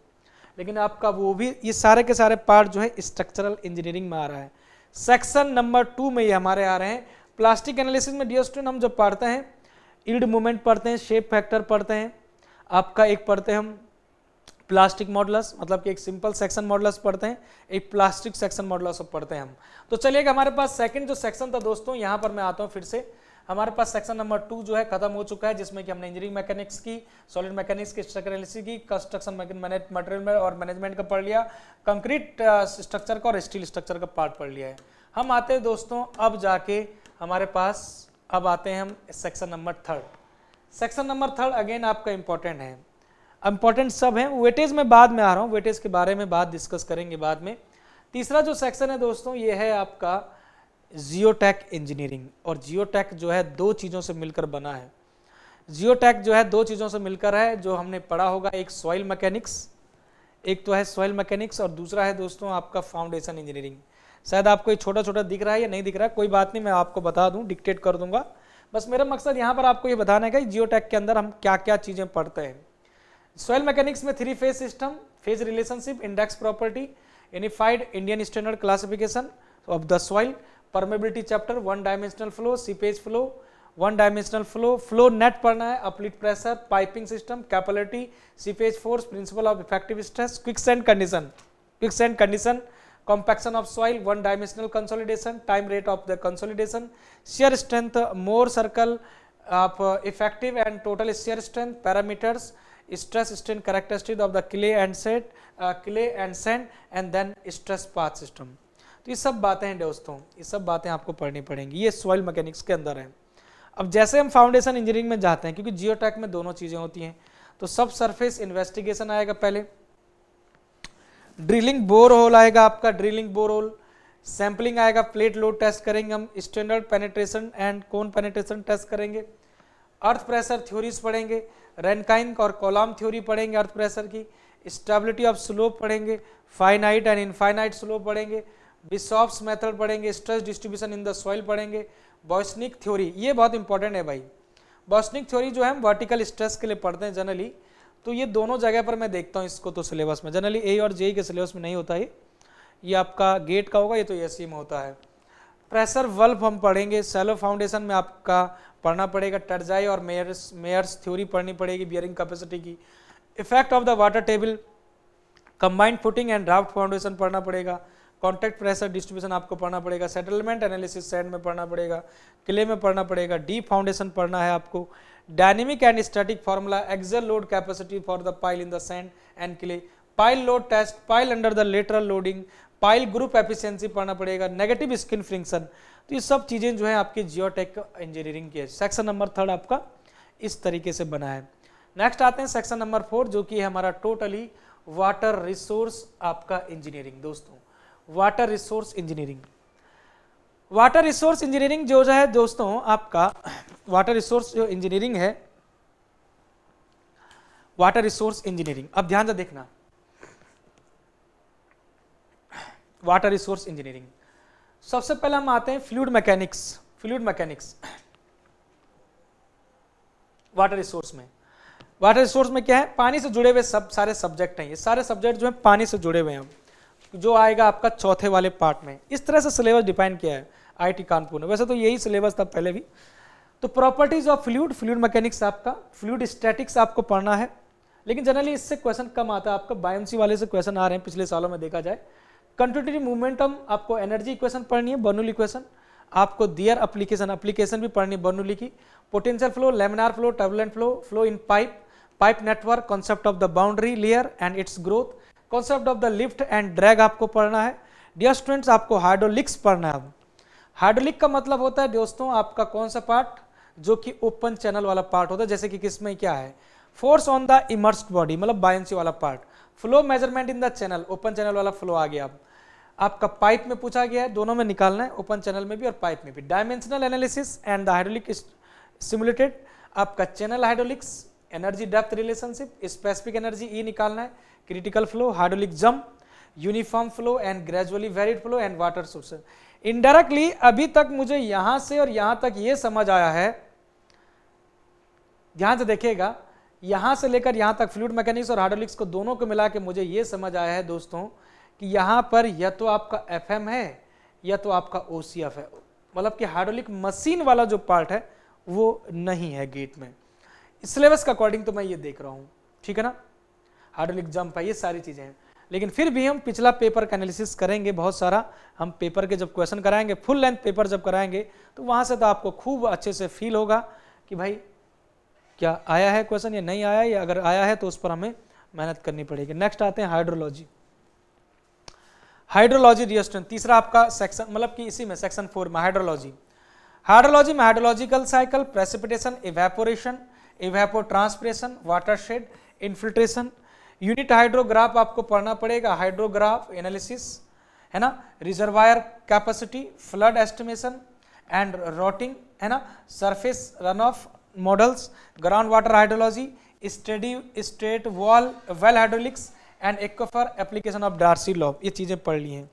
लेकिन आपका वो भी, ये सारे के सारे पार्ट जो है स्ट्रक्चरल इंजीनियरिंग में आ रहा है। सेक्शन नंबर 2 में ये हमारे आ रहे हैं। प्लास्टिक एनालिसिस में डियर स्टूडेंट हम जब पढ़ते हैं, यील्ड मूवमेंट पढ़ते हैं, शेप फैक्टर पढ़ते हैं, आपका एक पढ़ते हैं हम प्लास्टिक मॉडुलस, मतलब कि एक सिंपल सेक्शन मॉडुलस पढ़ते हैं, एक प्लास्टिक सेक्शन मॉडुलस पढ़ते हैं हम। तो चलिएगा, हमारे पास सेकंड जो सेक्शन था दोस्तों, यहाँ पर मैं आता हूँ फिर से। हमारे पास सेक्शन नंबर 2 जो है खत्म हो चुका है, जिसमें कि हमने इंजीनियरिंग मैकेनिक्स की, सॉलिड मैकेनिक्स की, स्ट्रक्चरल एनालिसिस की, कंस्ट्रक्शन मटेरियल और मैनेजमेंट का पढ़ लिया, कंक्रीट स्ट्रक्चर का और स्टील स्ट्रक्चर का पार्ट पढ़ लिया है। हम आते हैं दोस्तों अब जाके हमारे पास, अब आते हैं हम section number 3। Section number 3 again आपका इंपॉर्टेंट है, इंपॉर्टेंट सब है। वेटेज में बाद में आ रहा हूँ, वेटेज के बारे में बात डिस्कस करेंगे बाद में। तीसरा जो सेक्शन है दोस्तों, ये है आपका जियोटेक इंजीनियरिंग। और जियोटेक जो है 2 चीज़ों से मिलकर बना है। जियोटेक जो है 2 चीज़ों से मिलकर है, जो हमने पढ़ा होगा, एक सॉइल मैकेनिक्स, एक तो है सॉइल मैकेनिक्स, और दूसरा है दोस्तों आपका फाउंडेशन इंजीनियरिंग। शायद आपको ये छोटा छोटा दिख रहा है या नहीं दिख रहा है, कोई बात नहीं, मैं आपको बता दूं, डिक्टेट कर दूंगा। बस मेरा मकसद यहाँ पर आपको ये बताना है कि जियोटेक के अंदर हम क्या क्या चीज़ें पढ़ते हैं। सॉइल मैकेनिक्स में 3 phase system, phase relationship, index property, unified Indian standard classification of the soil, permeability chapter, 1 dimensional flow, seepage flow, 1 dimensional flow, flow net पढ़ना है, uplift pressure, piping system, capillarity, seepage force, principle of effective stress, quicksand condition, compaction of soil, 1 dimensional consolidation, time rate of the consolidation, shear strength, Mohr circle of effective and total shear strength, parameters, stress strain characteristic of the clay and sand, and then stress path system. तो ये सब बातें हैं दोस्तों, ये सब बातें आपको पढ़नी पड़ेंगी, ये सॉइल मैकेनिक्स के अंदर है। अब जैसे हम फाउंडेशन इंजीनियरिंग में जाते हैं, क्योंकि जियोटेक में दोनों चीज़ें होती हैं, तो सब सरफेस इन्वेस्टिगेशन आएगा, पहले ड्रिलिंग बोर होल आएगा आपका, ड्रिलिंग बोर होल, सैम्पलिंग आएगा, प्लेट लोड टेस्ट करेंगे हम, standard penetration and cone penetration test करेंगे, अर्थ प्रेशर थ्योरीज पढ़ेंगे, रैनकाइन और कॉलम थ्योरी पढ़ेंगे अर्थ प्रेशर की, स्टेबिलिटी ऑफ स्लोप पढ़ेंगे, फाइनाइट एंड इनफाइनाइट स्लोप पढ़ेंगे, बिशॉप्स मेथड पढ़ेंगे, stress distribution in the soil पढ़ेंगे, बॉस्निक थ्योरी, ये बहुत इंपॉर्टेंट है भाई। बॉस्निक थ्योरी जो है हम वर्टिकल स्ट्रेस के लिए पढ़ते हैं जनरली, तो ये दोनों जगह पर मैं देखता हूँ इसको, तो सिलेबस में जनरली ए और जेई के सिलेबस में नहीं होता है, ये आपका गेट का होगा, ये तो एससी में होता है। प्रेशर वल्व हम पढ़ेंगे, सैलो फाउंडेशन में आपका पढ़ना पड़ेगा, टर्जाई और मेयर्स थ्योरी पढ़नी पड़ेगी बियरिंग कैपेसिटी की, effect of the water table, combined footing and draft foundation पढ़ना पड़ेगा, कॉन्टैक्ट प्रेशर डिस्ट्रीब्यूशन आपको पढ़ना पड़ेगा, सेटलमेंट एनालिसिस सैंड में पढ़ना पड़ेगा, क्ले में पढ़ना पड़ेगा, डीप फाउंडेशन पढ़ना है आपको, dynamic and static formula, axial load capacity for the pile in the sand and clay, pile load test, pile under the lateral loading, pile group efficiency पढ़ना पड़ेगा, नेगेटिव स्किन फ्रिक्शन, तो ये सब चीज़ें जो है आपकी जियोटेक इंजीनियरिंग की है। सेक्शन नंबर 3 आपका इस तरीके से बना है। नेक्स्ट आते हैं सेक्शन नंबर 4 जो कि है हमारा टोटली वाटर रिसोर्स आपका इंजीनियरिंग। दोस्तों water resource engineering, water resource engineering जो है दोस्तों आपका वाटर रिसोर्स जो इंजीनियरिंग है, वाटर रिसोर्स इंजीनियरिंग, अब ध्यान से देखना, वाटर रिसोर्स इंजीनियरिंग सबसे पहले हम आते हैं fluid mechanics. Fluid mechanics water resource में, वाटर रिसोर्स में क्या है, पानी से जुड़े हुए सब सारे सब्जेक्ट हैं, ये सारे सब्जेक्ट जो है पानी से जुड़े हुए हैं, जो आएगा आपका चौथे वाले पार्ट में। इस तरह से सिलेबस डिफाइन किया है आईआईटी कानपुर ने, वैसे तो यही सिलेबस था पहले भी। तो properties of fluid, fluid mechanics आपका, फ्लूइड स्टैटिक्स आपको पढ़ना है, लेकिन जनरली इससे क्वेश्चन कम आता है आपका, बायोएंसी वाले से क्वेश्चन आ रहे हैं पिछले सालों में देखा जाए। कंटिन्यूटी मोमेंटम आपको एनर्जी इक्वेशन पढ़नी है, बर्नौली इक्वेशन आपको, दियर एप्लीकेशन भी पढ़नी है बर्नौली की, potential flow, laminar flow, turbulent flow, flow in pipe, pipe network, concept of the boundary layer and it's growth, concept of the lift and drag आपको पढ़ना है। डियर स्टूडेंट्स आपको hydraulics पढ़ना है। अब हाइड्रोलिक का मतलब होता है दोस्तों आपका कौन सा पार्ट, जो कि ओपन चैनल वाला पार्ट होता है, जैसे कि किसमें क्या है, force on the immersed body, मतलब बायोएंसी वाला part, flow measurement in the channel, open channel वाला फ्लो आ गया। अब आपका पाइप में पूछा गया है, दोनों में निकालना है, ओपन चैनल में भी और पाइप में भी। Dimensional analysis and the hydraulic simulated आपका channel hydraulics, energy depth relationship, specific energy E निकालना है, critical flow, hydraulic jump, uniform flow and gradually varied flow and water sources. Indirectly अभी तक मुझे यहां से और यहां तक ये समझ आया है, ध्यान से देखिएगा, यहां से लेकर यहां तक फ्लूइड मैकेनिक्स और हाइड्रोलिक्स को दोनों को मिला के मुझे ये समझ आया है दोस्तों कि यहां पर या तो आपका एफएम है या तो आपका ओसीएफ है, मतलब कि हाइड्रोलिक मशीन वाला जो पार्ट है वो नहीं है गेट में। सिलेबस के अकॉर्डिंग तो मैं ये देख रहा हूं, ठीक है ना, हाइड्रोलिक जंप है, ये सारी चीजें हैं, लेकिन फिर भी हम पिछला पेपर का एनालिसिस करेंगे बहुत सारा। हम पेपर के जब क्वेश्चन कराएंगे, फुल लेंथ पेपर जब कराएंगे, तो वहां से तो आपको खूब अच्छे से फील होगा कि भाई क्या आया है क्वेश्चन या नहीं आया, या अगर आया है तो उस पर हमें मेहनत करनी पड़ेगी। नेक्स्ट आते हैं हाइड्रोलॉजी। हाइड्रोलॉजी डियर स्टूडेंट तीसरा आपका सेक्शन, मतलब कि इसी में सेक्शन 4 में हाइड्रोलॉजी। हाइड्रोलॉजी में hydrological cycle, precipitation, evaporation, evapotranspiration, watershed, infiltration, unit hydrograph आपको पढ़ना पड़ेगा, हाइड्रोग्राफ एनालिसिस है ना, reservoir capacity, flood estimation and routing है ना, surface run off models, ground water hydrology, steady state wall well hydraulics and aquifer application of Darcy law, ये चीजें पढ़ ली हैं।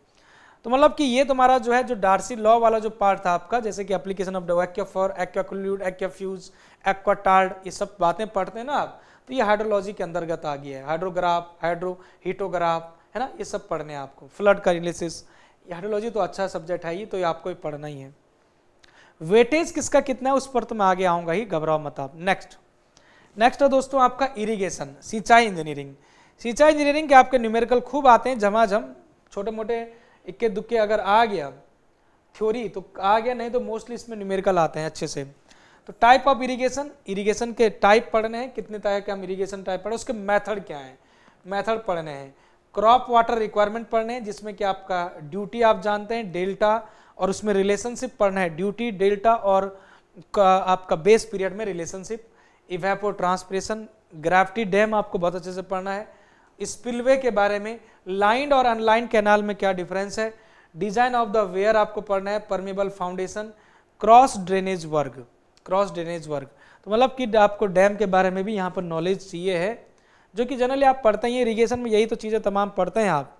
तो मतलब कि ये तुम्हारा जो है, जो डार्सी लॉ वाला जो पार्ट था आपका, जैसे कि एप्लीकेशन ऑफ एक्वाफर, एक्वाक्लूड, एक्वाफ्यूज, एक्वाटार्ड, ये सब बातें पढ़ते हैं ना आप, तो ये हाइड्रोलॉजी के अंतर्गत आ गया है। हाइड्रोग्राफ, हाइड्रो हिटोग्राफ है ना, ये सब पढ़ने हैं आपको, फ्लड का एनालिसिस, हाइड्रोलॉजी तो अच्छा सब्जेक्ट है, ये तो आपको ही पढ़ना ही है। वेटेज किसका कितना है उस पर तो मैं आगे आऊंगा ही, घबराओ मत आप। नेक्स्ट है दोस्तों आपका इरिगेशन, सिंचाई इंजीनियरिंग। सिंचाई इंजीनियरिंग के आपके न्यूमेरिकल खूब आते हैं, झमाझम, छोटे मोटे इक्के दुक्के अगर आ गया थ्योरी तो आ गया, नहीं तो मोस्टली इसमें न्यूमेरिकल आते हैं अच्छे से। तो टाइप ऑफ इरिगेशन, इरिगेशन के टाइप पढ़ने हैं, कितने तरह के हम इरिगेशन टाइप पढ़े, उसके मेथड क्या है, मेथड पढ़ने हैं। क्रॉप वाटर रिक्वायरमेंट पढ़ने हैं, जिसमें कि आपका ड्यूटी आप जानते हैं डेल्टा, और उसमें रिलेशनशिप पढ़ना है, ड्यूटी डेल्टा और आपका बेस पीरियड में रिलेशनशिप, इवेपो ट्रांसपिरेशन, ग्रेविटी डैम आपको बहुत अच्छे से पढ़ना है, स्पिलवे के बारे में, लाइंड और अनलाइंड कैनाल में क्या डिफरेंस है, डिजाइन ऑफ द वेयर आपको पढ़ना है, permeable foundation, cross drainage work, cross drainage work. तो मतलब कि आपको डैम के बारे में भी यहाँ पर नॉलेज चाहिए है, जो कि जनरली आप पढ़ते हैं, इरिगेशन में यही तो चीज़ें तमाम पढ़ते हैं आप।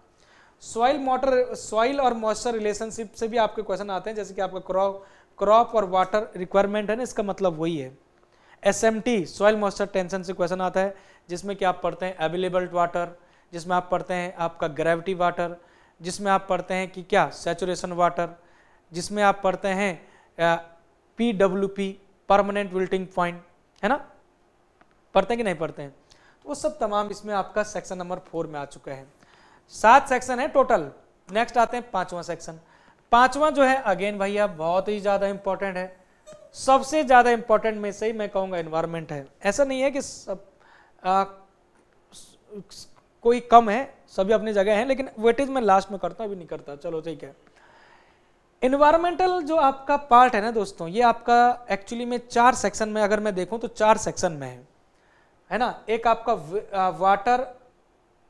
सॉइल और मॉइस्चर रिलेशनशिप से भी आपके क्वेश्चन आते हैं, जैसे कि आपका क्रॉप और वाटर रिक्वायरमेंट है ना, इसका मतलब वही है। SMT सॉइल मॉइस्चर टेंशन से क्वेश्चन आता है, जिसमें कि आप पढ़ते हैं अवेलेबल वाटर, जिसमें आप पढ़ते हैं आपका ग्रेविटी वाटर, जिसमें आप पढ़ते हैं कि क्या सैचुरेशन वाटर, जिसमें आप पढ़ते हैं PWP परमानेंट विल्टिंग पॉइंट, है ना, पढ़ते हैं कि नहीं पढ़ते हैं, तो वो सब तमाम इसमें आपका सेक्शन नंबर 4 में आ चुका है। 7 सेक्शन है टोटल। नेक्स्ट आते हैं 5वां सेक्शन। 5वां जो है अगेन भैया बहुत ही ज़्यादा इंपॉर्टेंट है, सबसे ज़्यादा इंपॉर्टेंट में से ही मैं कहूँगा एनवायरनमेंट है। ऐसा नहीं है कि सब कोई कम है, सभी अपनी जगह हैं, लेकिन वेटेज मैं लास्ट में करता हूँ, अभी नहीं करता, चलो ठीक है। इन्वायरमेंटल जो आपका पार्ट है ना दोस्तों, ये आपका एक्चुअली में 4 सेक्शन में अगर मैं देखूं तो 4 सेक्शन में है ना। एक आपका वाटर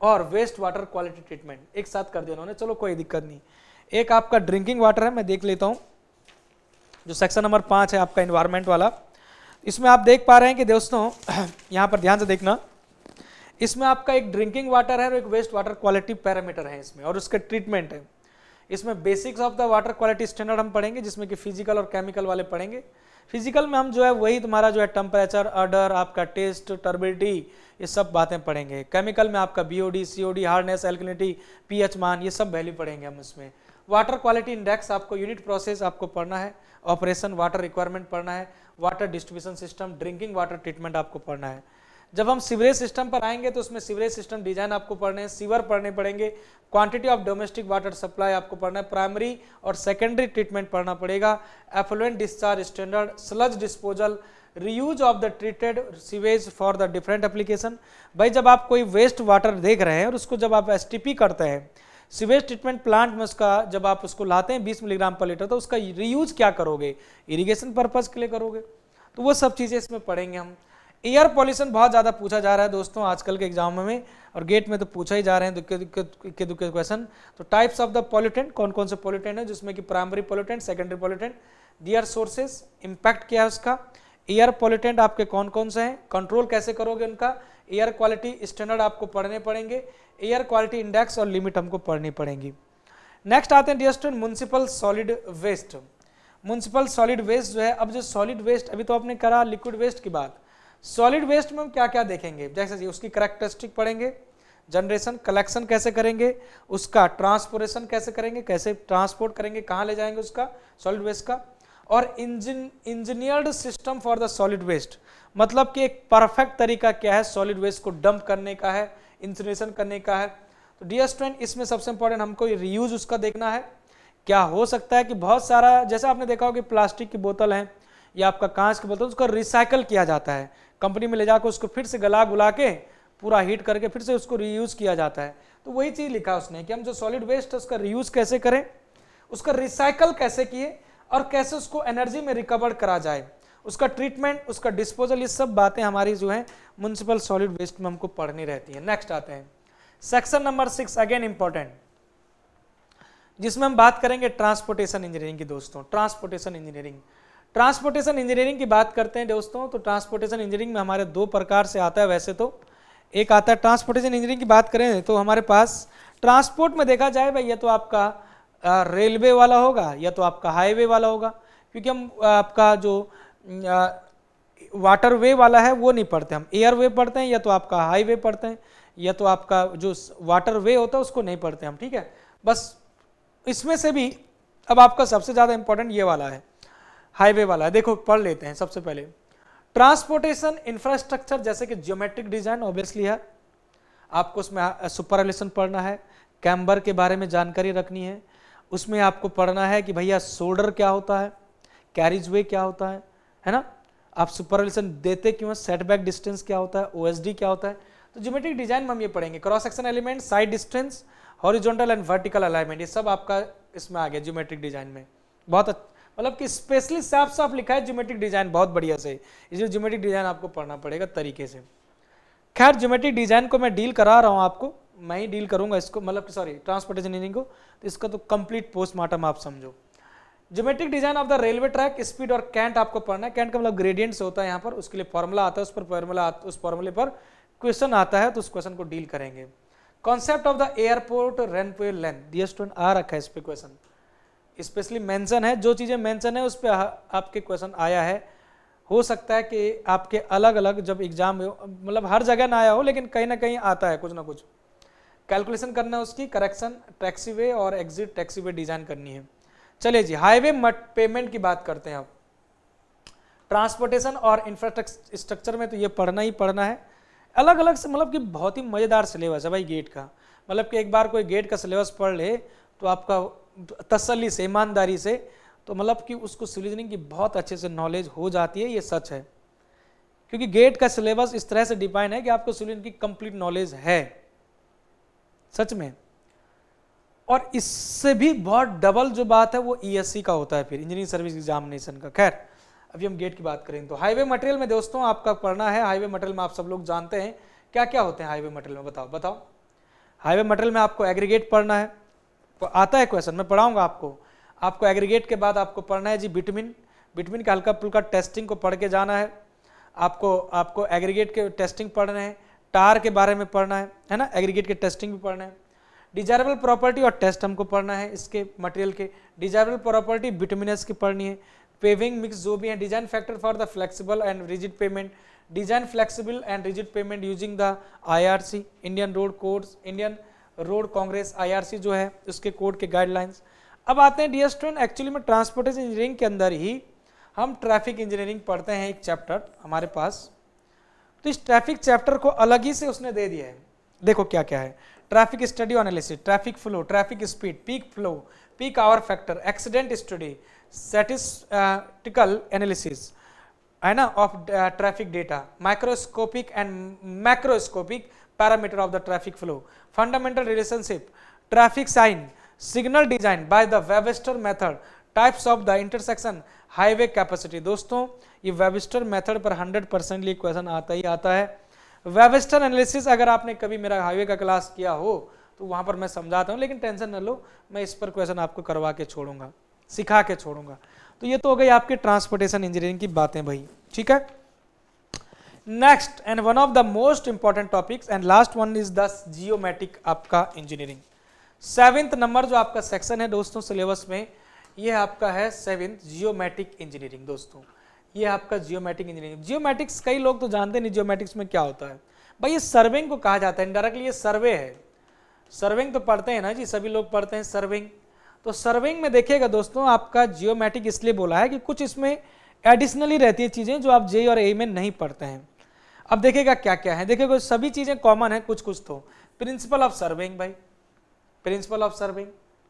और वेस्ट वाटर क्वालिटी ट्रीटमेंट एक साथ कर दिया उन्होंने, चलो कोई दिक्कत नहीं। एक आपका ड्रिंकिंग वाटर है, मैं देख लेता हूं, जो सेक्शन नंबर 5 है आपका इन्वायरमेंट वाला। इसमें आप देख पा रहे हैं कि दोस्तों यहाँ पर ध्यान से देखना, इसमें आपका एक ड्रिंकिंग वाटर है और एक वेस्ट वाटर क्वालिटी पैरामीटर है इसमें, और उसके ट्रीटमेंट है। इसमें basics of the water quality standard हम पढ़ेंगे, जिसमें कि फिजिकल और केमिकल वाले पढ़ेंगे। फिजिकल में हम जो है वही तुम्हारा जो है टेम्परेचर, ऑर्डर, आपका टेस्ट, टर्बिडिटी, ये सब बातें पढ़ेंगे। केमिकल में आपका BOD, COD, hardness, alkalinity, pH मान, ये सब वैल्यू पढ़ेंगे हम इसमें। वाटर क्वालिटी इंडेक्स आपको यूनिट प्रोसेस आपको पढ़ना है, ऑपरेशन, वाटर रिक्वायरमेंट पढ़ना है, water distribution system, drinking water treatment आपको पढ़ना है। जब हम सीवरेज सिस्टम पर आएंगे तो उसमें सीवरेज सिस्टम डिजाइन आपको पढ़ने हैं, सीवर पढ़ने पड़ेंगे, quantity of domestic water supply आपको पढ़ना है, प्राइमरी और सेकेंडरी ट्रीटमेंट पढ़ना पड़ेगा, effluent discharge standard, sludge disposal, reuse of the treated sewage for the different application. भाई जब आप कोई वेस्ट वाटर देख रहे हैं और उसको जब आप STP करते हैं, सीवेज ट्रीटमेंट प्लांट में, उसका जब आप उसको लाते हैं 20 मिलीग्राम पर लीटर, तो उसका रीयूज क्या करोगे, इरिगेशन पर्पज के लिए करोगे, तो वो सब चीज़ें इसमें पढ़ेंगे हम। एयर पॉल्यूशन बहुत ज़्यादा पूछा जा रहा है दोस्तों आजकल के एग्जाम में, और गेट में तो पूछा ही जा रहे हैं दुक्के क्वेश्चन। तो टाइप्स ऑफ द पॉल्यूटेंट, कौन कौन से पॉल्यूटेंट है, जिसमें कि primary pollutant, secondary pollutant, their sources, impact क्या है उसका, एयर पॉल्यूटेंट आपके कौन कौन से हैं, कंट्रोल कैसे करोगे उनका, एयर क्वालिटी स्टैंडर्ड आपको पढ़ने पड़ेंगे, एयर क्वालिटी इंडेक्स और लिमिट हमको पढ़नी पड़ेंगी। नेक्स्ट आते हैं dear student municipal solid waste. Municipal solid waste जो है, अब जो सॉलिड वेस्ट अभी तो आपने करा लिक्विड वेस्ट की बात, सॉलिड वेस्ट में हम क्या क्या देखेंगे, जैसे उसकी करैक्टरिस्टिक पढ़ेंगे, जनरेशन, कलेक्शन कैसे करेंगे, उसका ट्रांसपोर्टेशन कैसे करेंगे, कैसे ट्रांसपोर्ट करेंगे, कहाँ ले जाएंगे उसका सॉलिड वेस्ट का, और engineered system for the solid waste, मतलब कि एक परफेक्ट तरीका क्या है सॉलिड वेस्ट को डंप करने का है, इंसिनरेशन करने का है। तो डियर स्टूडेंट इसमें सबसे इंपॉर्टेंट हमको रीयूज उसका देखना है। क्या हो सकता है कि बहुत सारा, जैसे आपने देखा हो कि प्लास्टिक की बोतल है या आपका कांच की बोतल, उसको रिसाइकल किया जाता है, कंपनी में ले जाकर उसको फिर से गला गुला के पूरा हीट करके फिर से उसको रीयूज किया जाता है। तो वही चीज़ लिखा उसने कि हम जो सॉलिड वेस्ट है उसका रीयूज कैसे करें, उसका रिसाइकल कैसे किए, और कैसे उसको एनर्जी में रिकवर करा जाए, उसका ट्रीटमेंट, उसका डिस्पोजल, ये सब बातें हमारी जो है म्युनिसिपल सॉलिड वेस्ट में हमको पढ़नी रहती है। नेक्स्ट आते हैं सेक्शन नंबर 6, अगेन इंपॉर्टेंट, जिसमें हम बात करेंगे ट्रांसपोर्टेशन इंजीनियरिंग की दोस्तों। ट्रांसपोर्टेशन इंजीनियरिंग, ट्रांसपोर्टेशन इंजीनियरिंग की बात करते हैं दोस्तों, तो ट्रांसपोर्टेशन इंजीनियरिंग में हमारे 2 प्रकार से आता है वैसे तो। एक आता है ट्रांसपोर्टेशन इंजीनियरिंग की बात करें तो हमारे पास ट्रांसपोर्ट में देखा जाए भाई, या तो आपका रेलवे वाला होगा या तो आपका हाईवे वाला होगा, क्योंकि हम आपका जो वाटर वे वाला है वो नहीं पढ़ते, हम एयर वे पढ़ते हैं, या तो आपका हाईवे पढ़ते हैं, या तो आपका जो वाटर वे होता है उसको नहीं पढ़ते हम, ठीक है। बस इसमें से भी अब आपका सबसे ज़्यादा इंपॉर्टेंट ये वाला है, हाईवे वाला है। देखो पढ़ लेते हैं सबसे पहले ट्रांसपोर्टेशन इंफ्रास्ट्रक्चर, जैसे कि ज्योमेट्रिक डिजाइन ऑब्वियसली है, आपको उसमें सुपरलेशन पढ़ना है, कैम्बर के बारे में जानकारी रखनी है, उसमें आपको पढ़ना है कि भैया शोल्डर क्या होता है, कैरिज वे क्या होता है ना, आप सुपरलेशन देते क्यों, सेटबैक डिस्टेंस क्या होता है, OSD क्या होता है। तो ज्योमेट्रिक डिजाइन में हम ये पढ़ेंगे cross section element, side distance, horizontal and vertical alignment, ये सब आपका इसमें आ गया ज्योमेट्रिक डिजाइन में। बहुत मतलब कि स्पेशली साफ साफ लिखा है ज्योमेट्रिक डिजाइन बहुत बढ़िया से, इसलिए ज्योमेट्रिक डिजाइन आपको पढ़ना पड़ेगा तरीके से। खैर ज्योमेट्रिक डिजाइन को मैं डील करा रहा हूँ आपको, मैं ही डील करूंगा इसको, मतलब सॉरी ट्रांसपोर्टेशन इंजीनियरिंग को, तो इसका तो कंप्लीट पोस्टमार्टम आप समझो। Geometric design of the railway track, speed और कैंट आपको पढ़ना है। कैंट का मतलब ग्रेडियंट से होता है यहाँ पर, उसके लिए फॉर्मूला आता है, उस फॉर्मूले पर क्वेश्चन आता है, तो उस क्वेश्चन को डील करेंगे। Concept of the airport runway length, dear student आ रखा है इस पे क्वेश्चन, स्पेशली मेंशन है, जो चीजें मेंशन है उस पर आपके क्वेश्चन आया है। हो सकता है कि आपके अलग अलग जब एग्जाम मतलब हर जगह ना आया हो, लेकिन कहीं ना कहीं आता है कुछ ना कुछ। कैलकुलेशन करना है उसकी, करेक्शन टैक्सीवे और एग्जिट टैक्सीवे डिजाइन करनी है। चलिए जी, हाईवे पेमेंट की बात करते हैं अब। ट्रांसपोर्टेशन और इंफ्रास्ट्रक्चर में तो ये पढ़ना ही पढ़ना है, अलग अलग से, मतलब कि बहुत ही मजेदार सिलेबस है भाई गेट का। मतलब कि एक बार कोई गेट का सिलेबस पढ़ ले तो आपका तसल्ली से, ईमानदारी से, तो मतलब कि उसको रीजनिंग की बहुत अच्छे से नॉलेज हो जाती है, ये सच है। क्योंकि गेट का सिलेबस इस तरह से डिफाइन है कि आपको रीजनिंग की कंप्लीट नॉलेज है सच में। और इससे भी बहुत डबल जो बात है वो ईएससी का होता है, फिर इंजीनियरिंग सर्विस एग्जामिनेशन का। खैर अभी हम गेट की बात करें तो हाईवे मटेरियल में दोस्तों आपका पढ़ना है। हाईवे मटेरियल में आप सब लोग जानते हैं क्या क्या होते हैं हाईवे मटेरियल में, बताओ। हाईवे मटेरियल में आपको एग्रीगेट पढ़ना है, तो आता है क्वेश्चन, मैं पढ़ाऊंगा आपको एग्रीगेट के बाद आपको पढ़ना है जी बिटवीन का हल्का फुल्का टेस्टिंग को पढ़ के जाना है। आपको एग्रीगेट के टेस्टिंग पढ़ना है, टार के बारे में पढ़ना है ना, एग्रीगेट के टेस्टिंग भी पढ़ना है। डिजायरेबल प्रॉपर्टी और टेस्ट हमको पढ़ना है इसके मटेरियल के। डिजायरेबल प्रॉपर्टी बिटुमिनस की पढ़नी है। पेविंग मिक्स जो भी है, design factor for the flexible and rigid payment, design flexible and rigid payment using the IRC, Indian road codes, Indian road Congress IRC जो है उसके कोड के गाइडलाइंस। अब आते हैं डियर स्टूडेंट, एक्चुअली में ट्रांसपोर्टेशन इंजीनियरिंग के अंदर ही हम ट्रैफिक इंजीनियरिंग पढ़ते हैं, एक चैप्टर हमारे पास। तो इस ट्रैफिक चैप्टर को अलग ही से उसने दे दिया है। देखो क्या क्या है, traffic study analysis, traffic flow, traffic speed, peak flow, peak hour factor, accident study, statistical analysis है ना of traffic data, microscopic and macroscopic parameter of the traffic flow, fundamental relationship, traffic sign, signal design by the Webster method, types of the intersection, highway capacity. दोस्तों ये Webster method पर 100% question आता ही आता है। Webster analysis अगर आपने कभी मेरा हाईवे का क्लास किया हो तो वहां पर मैं समझाता हूं, लेकिन टेंशन न लो, मैं इस पर क्वेश्चन आपको करवा के छोड़ूंगा, सिखा के छोड़ूंगा। तो ये तो हो गई आपके ट्रांसपोर्टेशन इंजीनियरिंग की बातें भाई, ठीक है। Next and one of the most important topics and last one is the geometric आपका इंजीनियरिंग। 7th नंबर जो आपका सेक्शन है दोस्तों सिलेबस में, ये आपका है 7th जियोमेट्रिक इंजीनियरिंग। दोस्तों ये आपका जियोमेट्रिक इंजीनियरिंग, जियोमेट्रिक्स कई लोग तो जानते नहीं जियोमेट्रिक्स में क्या होता है भाई। ये सर्विंग को कहा जाता है, इनडायरेक्टली ये सर्वे है। सर्विंग तो पढ़ते हैं ना जी, सभी लोग पढ़ते हैं सर्विंग। तो सर्विंग में देखिएगा दोस्तों आपका जियोमेट्रिक इसलिए बोला है कि कुछ इसमें एडिशनली रहती है चीजें जो आप जे और ए में नहीं पढ़ते हैं। अब देखिएगा क्या क्या है, देखिएगा सभी चीजें कॉमन है, कुछ कुछ तो प्रिंसिपल ऑफ सर्विंग भाई, प्रिंसिपल ऑफ सर्विंग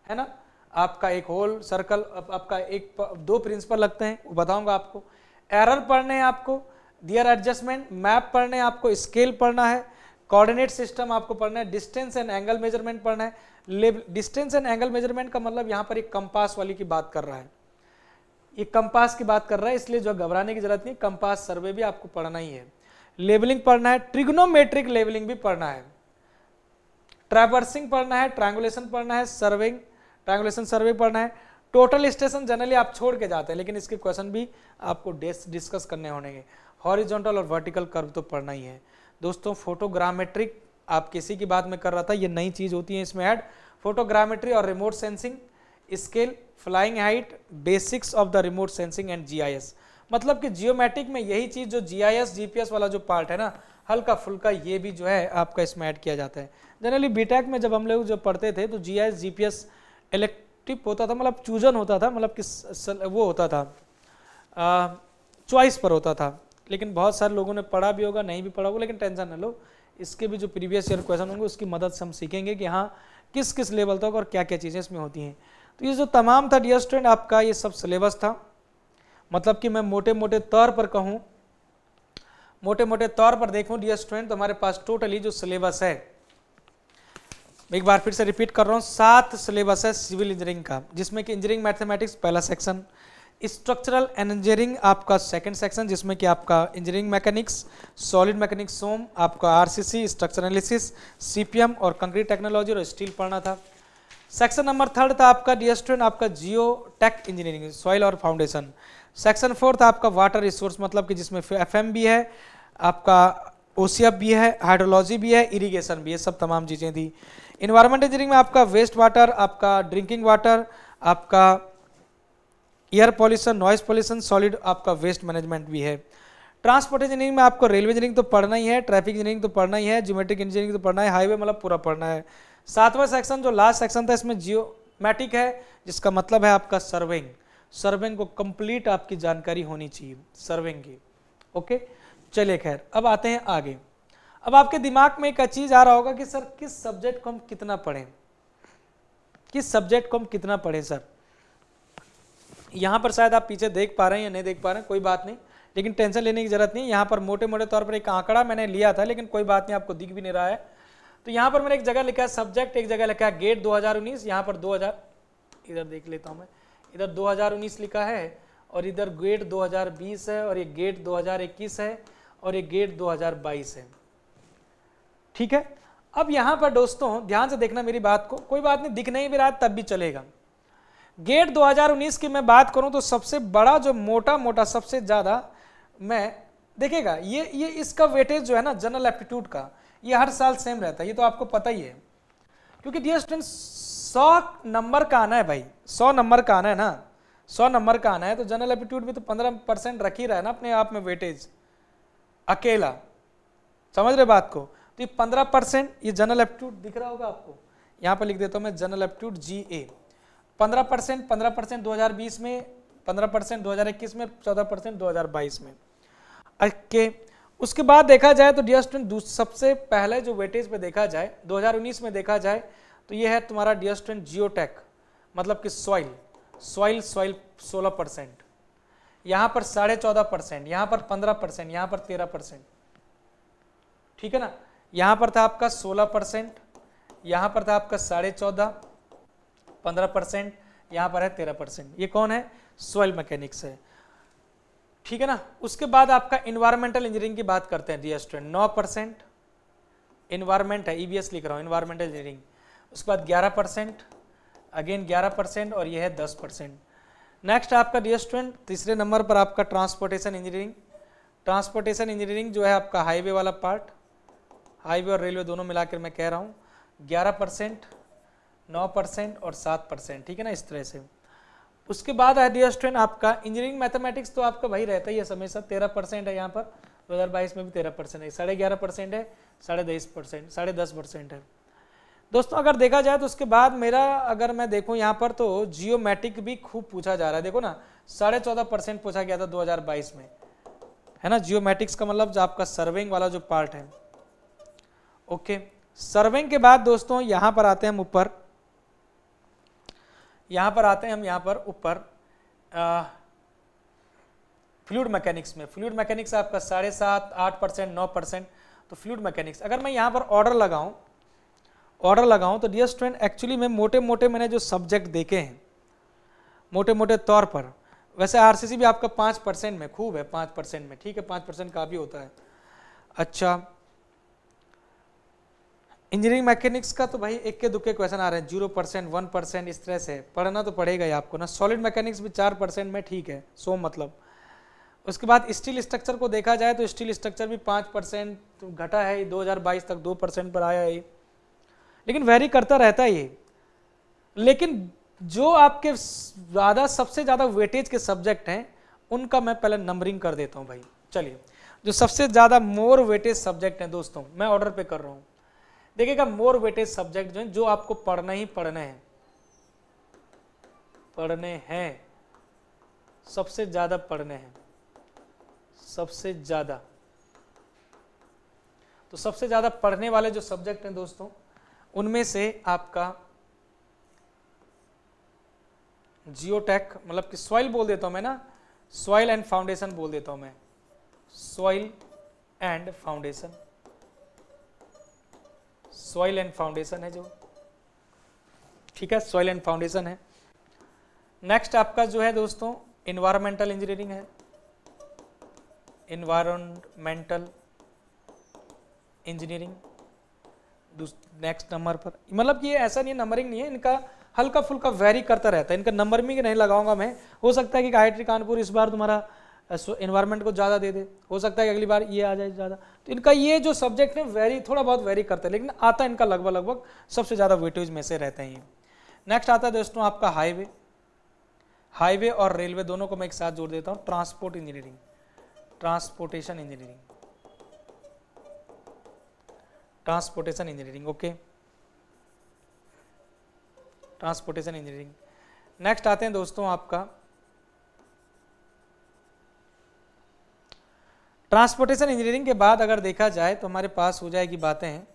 है ना। आपका एक होल सर्कल, आपका एक दो प्रिंसिपल लगते हैं, वो बताऊंगा आपको। एरर पढ़ने हैं आपको, दियर एडजस्टमेंट, मैप पढ़ने हैं आपको, स्केल पढ़ना है, कोऑर्डिनेट सिस्टम आपको पढ़ना है, डिस्टेंस एंड एंगल मेजरमेंट पढ़ना है। डिस्टेंस एंड एंगल मेजरमेंट का मतलब यहाँ पर एक कंपास वाली की बात कर रहा है, ये कंपास की बात कर रहा है, इसलिए जो घबराने की जरूरत नहीं, कंपास सर्वे भी आपको पढ़ना ही है। लेवलिंग पढ़ना है, ट्रिग्नोमेट्रिक लेवलिंग भी पढ़ना है, ट्रैवर्सिंग पढ़ना है, ट्रायंगुलेशन पढ़ना है, सर्विंग ट्रायंगुलेशन सर्वे पढ़ना है। टोटल स्टेशन जनरली आप छोड़ के जाते हैं, लेकिन इसके क्वेश्चन भी आपको डिस्कस करने होंगे। हॉरिजॉन्टल और वर्टिकल कर्व तो पढ़ना ही है दोस्तों। फोटोग्रामेट्रिक आप किसी की बात में कर रहा था, ये नई चीज होती है इसमें ऐड, फोटोग्रामेट्री और remote sensing, scale, flying height, basics of the remote sensing and GIS. मतलब कि जियोमेट्रिक में यही चीज जो जीआईएस जीपीएस वाला जो पार्ट है ना, हल्का फुल्का ये भी जो है आपका इसमें ऐड किया जाता है। जनरली बीटेक में जब हम लोग जो पढ़ते थे तो जीआईएस जीपीएस इलेक्टिव होता था, मतलब चूजन होता था, मतलब कि वो होता था चॉइस पर होता था। लेकिन बहुत सारे लोगों ने पढ़ा भी होगा, नहीं भी पढ़ा होगा, लेकिन टेंशन न लो, इसके भी जो प्रीवियस ईयर क्वेश्चन होंगे उसकी मदद से हम सीखेंगे कि हाँ किस किस लेवल तक और क्या क्या चीज़ें इसमें होती हैं। तो ये जो तमाम था डियर स्टूडेंट आपका ये सब सिलेबस था। मतलब कि मैं मोटे मोटे तौर पर कहूँ मोटे मोटे तौर पर देखूं डियर स्टूडेंट तो हमारे पास टोटली जो सिलेबस है, एक बार फिर से रिपीट कर रहा हूं, 7 सिलेबस है सिविल इंजीनियरिंग का, जिसमें कि इंजीनियरिंग मैथमेटिक्स पहला सेक्शन, स्ट्रक्चरल इंजीनियरिंग आपका सेकंड सेक्शन, जिसमें कि आपका इंजीनियरिंग मैकेनिक्स, सॉलिड मैकेनिक्स, सोम, आपका आरसीसी, स्ट्रक्चर एनालिसिस, सीपीएम और कंक्रीट टेक्नोलॉजी और स्टील पढ़ना था। सेक्शन नंबर 3 था आपका डियर स्टूडेंट आपका जियो टेक इंजीनियरिंग, सॉइल और फाउंडेशन। सेक्शन 4 था आपका वाटर रिसोर्स, मतलब कि जिसमें एफएम भी है, आपका ओसीएफ भी है, हाइड्रोलॉजी भी है, इरिगेशन भी है, सब तमाम चीज़ें थी। इन्वायरमेंट इंजीनियरिंग में आपका वेस्ट वाटर, आपका ड्रिंकिंग वाटर, आपका air pollution, noise pollution, solid आपका वेस्ट मैनेजमेंट भी है। ट्रांसपोर्ट इंजीनियरिंग में आपको रेलवे इंजीनियरिंग तो पढ़ना ही है, ट्रैफिक इंजीनियरिंग तो पढ़ना ही है, ज्योमेट्रिक इंजीनियरिंग तो पढ़ना है, हाईवे मतलब पूरा पढ़ना है। 7वां सेक्शन जो लास्ट सेक्शन था इसमें जियोमैटिक है, जिसका मतलब है आपका सर्वेइंग, सर्वेइंग को कंप्लीट आपकी जानकारी होनी चाहिए सर्वेइंग की। ओके चलिए खैर अब आते हैं आगे। अब आपके दिमाग में एक चीज आ रहा होगा कि सर किस सब्जेक्ट को हम कितना पढ़ें, किस सब्जेक्ट को हम कितना पढ़ें सर। यहाँ पर शायद आप पीछे देख पा रहे हैं या नहीं देख पा रहे हैं, कोई बात नहीं, लेकिन टेंशन लेने की जरूरत नहीं। यहाँ पर मोटे मोटे तौर पर एक आंकड़ा मैंने लिया था, लेकिन कोई बात नहीं, आपको दिख भी नहीं रहा है। तो यहाँ पर मैंने एक जगह लिखा है सब्जेक्ट, एक जगह लिखा है गेट 2019, यहाँ पर 2000, इधर देख लेता हूँ मैं, इधर 2019 लिखा है और इधर गेट 2020 है और ये गेट 2021 है और ये गेट 2022 है। ठीक है, अब यहाँ पर दोस्तों ध्यान से देखना मेरी बात को, कोई बात नहीं दिख नहीं भी रहा तब भी चलेगा। गेट 2019 की मैं बात करूं तो सबसे बड़ा जो मोटा मोटा सबसे ज्यादा मैं देखिएगा ये इसका वेटेज जो है ना जनरल एप्टीट्यूड का, ये हर साल सेम रहता है, ये तो आपको पता ही है, क्योंकि डियर स्टूडेंट 100 नंबर का आना है भाई, 100 नंबर का आना है ना, 100 नंबर का आना है, तो जनरल एप्टीट्यूड भी तो 15% रख ही रहा है ना अपने आप में वेटेज अकेला, समझ रहे बात को। तो ये 15% ये जनरल एप्टीट्यूड दिख रहा होगा आपको, यहाँ पर लिख देता हूँ मैं जनरल एप्टीट्यूड GA, 15% 15% 2020 में, 15% 2021 में, 14% 2022 में। ओके उसके बाद देखा जाए तो डियर स्टूडेंट सबसे पहले जो वेटेज पे देखा जाए 2019 में देखा जाए तो ये है तुम्हारा डियर स्टूडेंट जियोटेक, मतलब कि सॉइल 16%, यहाँ पर 14.5%, यहाँ पर 15%, यहाँ पर 13%, ठीक है ना। यहाँ पर था आपका 16%, यहाँ पर था आपका 14.5%, 15%, यहाँ पर है 13%। ये कौन है, सॉइल मैकेनिक्स है, ठीक है ना। उसके बाद आपका इन्वायरमेंटल इंजीनियरिंग की बात करते हैं डियर स्टूडेंट, 9% इन्वायरमेंट है, EVS लिख रहा हूँ इन्वायरमेंटल इंजीनियरिंग। उसके बाद 11%, अगेन 11% और ये है 10%। नेक्स्ट आपका डियर स्टूडेंट तीसरे नंबर पर आपका ट्रांसपोर्टेशन इंजीनियरिंग। ट्रांसपोर्टेशन इंजीनियरिंग जो है आपका हाईवे वाला पार्ट, हाईवे और रेलवे दोनों मिलाकर मैं कह रहा हूँ 11%, 9% और 7%, ठीक है ना, इस तरह से। उसके बाद है डियर स्टूडेंट आपका इंजीनियरिंग मैथमेटिक्स, तो आपका भाई रहता ही है हमेशा, 13% है यहाँ पर, 2022 में भी 13% है, 11.5% है, 10.5% है दोस्तों। अगर देखा जाए तो उसके बाद मेरा अगर मैं देखूँ यहाँ पर तो जियोमेट्रिक भी खूब पूछा जा रहा है, देखो ना 14.5% पूछा गया था 2022 में, है ना। जियोमेट्रिक्स का मतलब जो आपका सर्वेइंग वाला जो पार्ट है। ओके सर्वेइंग के बाद दोस्तों यहाँ पर आते हैं हम ऊपर, यहाँ पर आते हैं हम यहाँ पर ऊपर फ्लूइड मैकेनिक्स में। फ्लूइड मैकेनिक्स आपका 7.5%, 8%, 9%। तो फ्लूइड मैकेनिक्स अगर मैं यहाँ पर ऑर्डर लगाऊं तो डियर स्टूडेंट एक्चुअली में मोटे मोटे मैंने जो सब्जेक्ट देखे हैं मोटे मोटे तौर पर, वैसे आरसीसी भी आपका 5% में खूब है, 5% में ठीक है, 5% का भी होता है। अच्छा इंजीनियरिंग मैकेनिक्स का तो भाई एक के दुक्के क्वेश्चन आ रहे हैं, 0%, 1%, इस तरह से पढ़ना तो पड़ेगा ही आपको ना। सॉलिड मैकेनिक्स भी 4% में ठीक है, सो मतलब। उसके बाद स्टील स्ट्रक्चर को देखा जाए तो स्टील स्ट्रक्चर भी 5% घटा है, 2022 तक 2% पर आया है, लेकिन वेरी करता रहता है ये। लेकिन जो आपके ज़्यादा सबसे ज़्यादा वेटेज के सब्जेक्ट हैं उनका मैं पहले नंबरिंग कर देता हूँ भाई। चलिए जो सबसे ज़्यादा मोर वेटेज सब्जेक्ट हैं दोस्तों, मैं ऑर्डर पे कर रहा हूँ। देखिएगा मोर वेटेज सब्जेक्ट जो हैं, जो आपको पढ़ना ही पढ़ने हैं, सबसे ज़्यादा पढ़ने हैं, सबसे ज़्यादा। तो सबसे ज़्यादा पढ़ने वाले जो सब्जेक्ट हैं दोस्तों, उनमें से आपका जियोटेक, मतलब कि सॉइल बोल देता हूं मैं ना, सॉइल एंड फाउंडेशन बोल देता हूं मैं, soil and foundation, soil and foundation है जो, ठीक है, सॉइल एंड फाउंडेशन है। नेक्स्ट आपका जो है दोस्तों इन्वायरमेंटल इंजीनियरिंग है, इन्वायरमेंटल इंजीनियरिंग नेक्स्ट नंबर पर। मतलब कि ये ऐसा नहीं है, नंबरिंग नहीं है, इनका हल्का फुल्का वेरी करता रहता है, इनका नंबर भी नहीं लगाऊंगा मैं। हो सकता है कि IIT कानपुर इस बार तुम्हारा इन्वायरमेंट को ज़्यादा दे दे, हो सकता है कि अगली बार ये आ जाए ज़्यादा। तो इनका ये जो सब्जेक्ट है वेरी थोड़ा बहुत वेरी करता है, लेकिन आता इनका लगभग सबसे ज़्यादा वेटेज में से रहते हैं ये। नेक्स्ट आता है दोस्तों आपका हाईवे, हाईवे और रेलवे दोनों को मैं एक साथ जोड़ देता हूँ, transport engineering, transportation engineering, transportation engineering, okay, transportation engineering. Next आते हैं दोस्तों आपका ट्रांसपोर्टेशन इंजीनियरिंग के बाद अगर देखा जाए तो हमारे पास हो जाएगी बातें हैं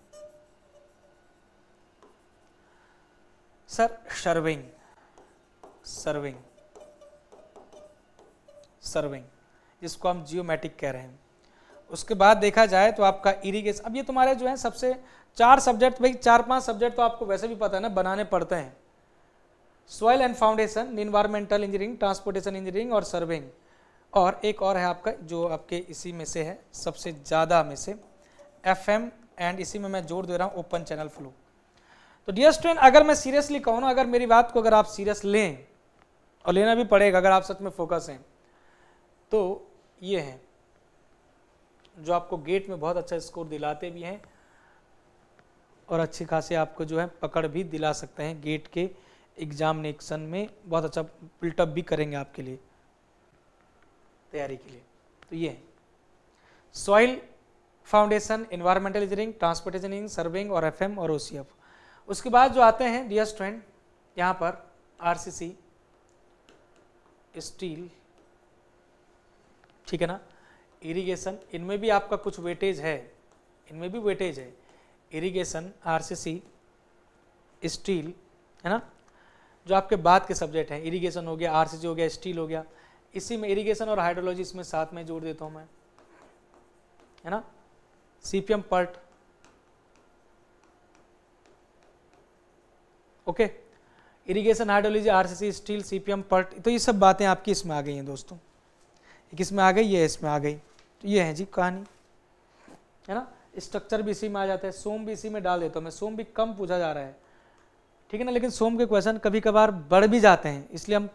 सर सर्विंग, सर्विंग, सर्विंग जिसको हम जियोमेट्रिक कह रहे हैं। उसके बाद देखा जाए तो आपका इरिगेशन। अब ये तुम्हारे जो है सबसे 4 सब्जेक्ट, भाई 4-5 सब्जेक्ट तो आपको वैसे भी पता है ना, बनाने पड़ते हैं, soil and foundation, environmental engineering, transportation engineering और सर्विंग, और एक और है आपका जो आपके इसी में से है सबसे ज़्यादा में से FM, एंड इसी में मैं जोड़ दे रहा हूँ ओपन चैनल फ्लो। तो डियर स्टूडेंट, अगर मैं सीरियसली कहूँ ना, अगर मेरी बात को अगर आप सीरियस लें, और लेना भी पड़ेगा अगर आप सच में फोकस हैं, तो ये हैं जो आपको गेट में बहुत अच्छा स्कोर दिलाते भी हैं और अच्छी खासी आपको जो है पकड़ भी दिला सकते हैं, गेट के एग्जामिनेशन में बहुत अच्छा बिल्टअप भी करेंगे आपके लिए तैयारी के लिए। तो ये है soil foundation, environmental engineering, transportation engineering, surveying और FM और OCF। उसके बाद जो आते हैं डियर स्टूडेंट यहाँ पर RCC, स्टील, ठीक है ना, इरिगेशन, इनमें भी आपका कुछ वेटेज है, इनमें भी वेटेज है, इरिगेशन, RCC, स्टील, है ना, जो आपके बाद के सब्जेक्ट हैं, इरिगेशन हो गया, RCC हो गया, स्टील हो गया, इसी में इरिगेशन और हाइड्रोलॉजी इसमें साथ में जोड़ देता हूं मैं, है ना, CPM PERT, okay, irrigation, hydrology, RCC, steel, CPM PERT, तो ये सब बातें आपकी इसमें आ गई हैं दोस्तों, एक इसमें आ गई, ये इसमें आ गई, तो ये है जी कहानी, है ना। स्ट्रक्चर भी इसी में आ जाता है, सोम भी इसी में डाल देता हूँ मैं, सोम भी कम पूछा जा रहा है, ठीक है ना, लेकिन सोम के क्वेश्चन कभी कभार बढ़ भी जाते हैं, इसलिए हम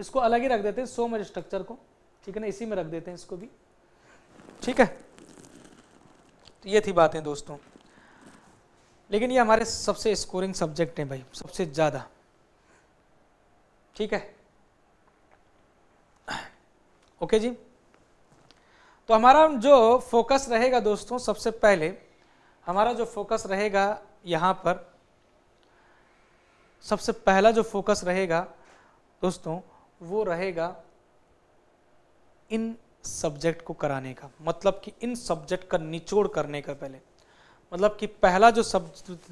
इसको अलग ही रख देते हैं, सोम और स्ट्रक्चर को, ठीक है ना, इसी में रख देते हैं इसको भी, ठीक है। तो ये थी बातें दोस्तों, लेकिन ये हमारे सबसे स्कोरिंग सब्जेक्ट हैं भाई, सबसे ज़्यादा, ठीक है, ओके जी। तो हमारा जो फोकस रहेगा दोस्तों, सबसे पहले हमारा जो फोकस रहेगा यहाँ पर, सबसे पहला जो फोकस रहेगा दोस्तों वो रहेगा इन सब्जेक्ट को कराने का, मतलब कि इन सब्जेक्ट का निचोड़ करने का पहले, मतलब कि पहला जो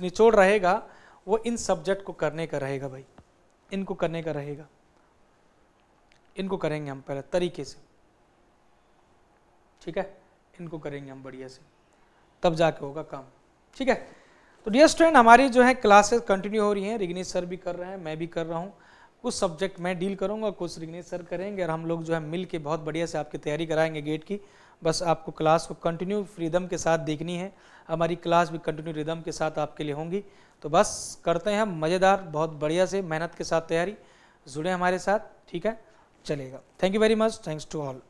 निचोड़ रहेगा वो इन सब्जेक्ट को करने का रहेगा भाई, इनको करने का रहेगा, इनको करेंगे हम पहले तरीके से, ठीक है, इनको करेंगे हम बढ़िया से, तब जाके होगा काम, ठीक है। तो डियर स्टूडेंट, हमारी जो है क्लासेस कंटिन्यू हो रही हैं, रिग्नेश सर भी कर रहे हैं, मैं भी कर रहा हूँ, कुछ सब्जेक्ट मैं डील करूँगा, कुछ रिग्नेश सर करेंगे, और हम लोग जो है मिल के बहुत बढ़िया से आपकी तैयारी कराएंगे गेट की। बस आपको क्लास को कंटिन्यू रिदम के साथ देखनी है, हमारी क्लास भी कंटिन्यू रिदम के साथ आपके लिए होंगी। तो बस करते हैं हम मज़ेदार, बहुत बढ़िया से मेहनत के साथ तैयारी, जुड़े हमारे साथ, ठीक है, चलेगा। Thank you very much, thanks to all.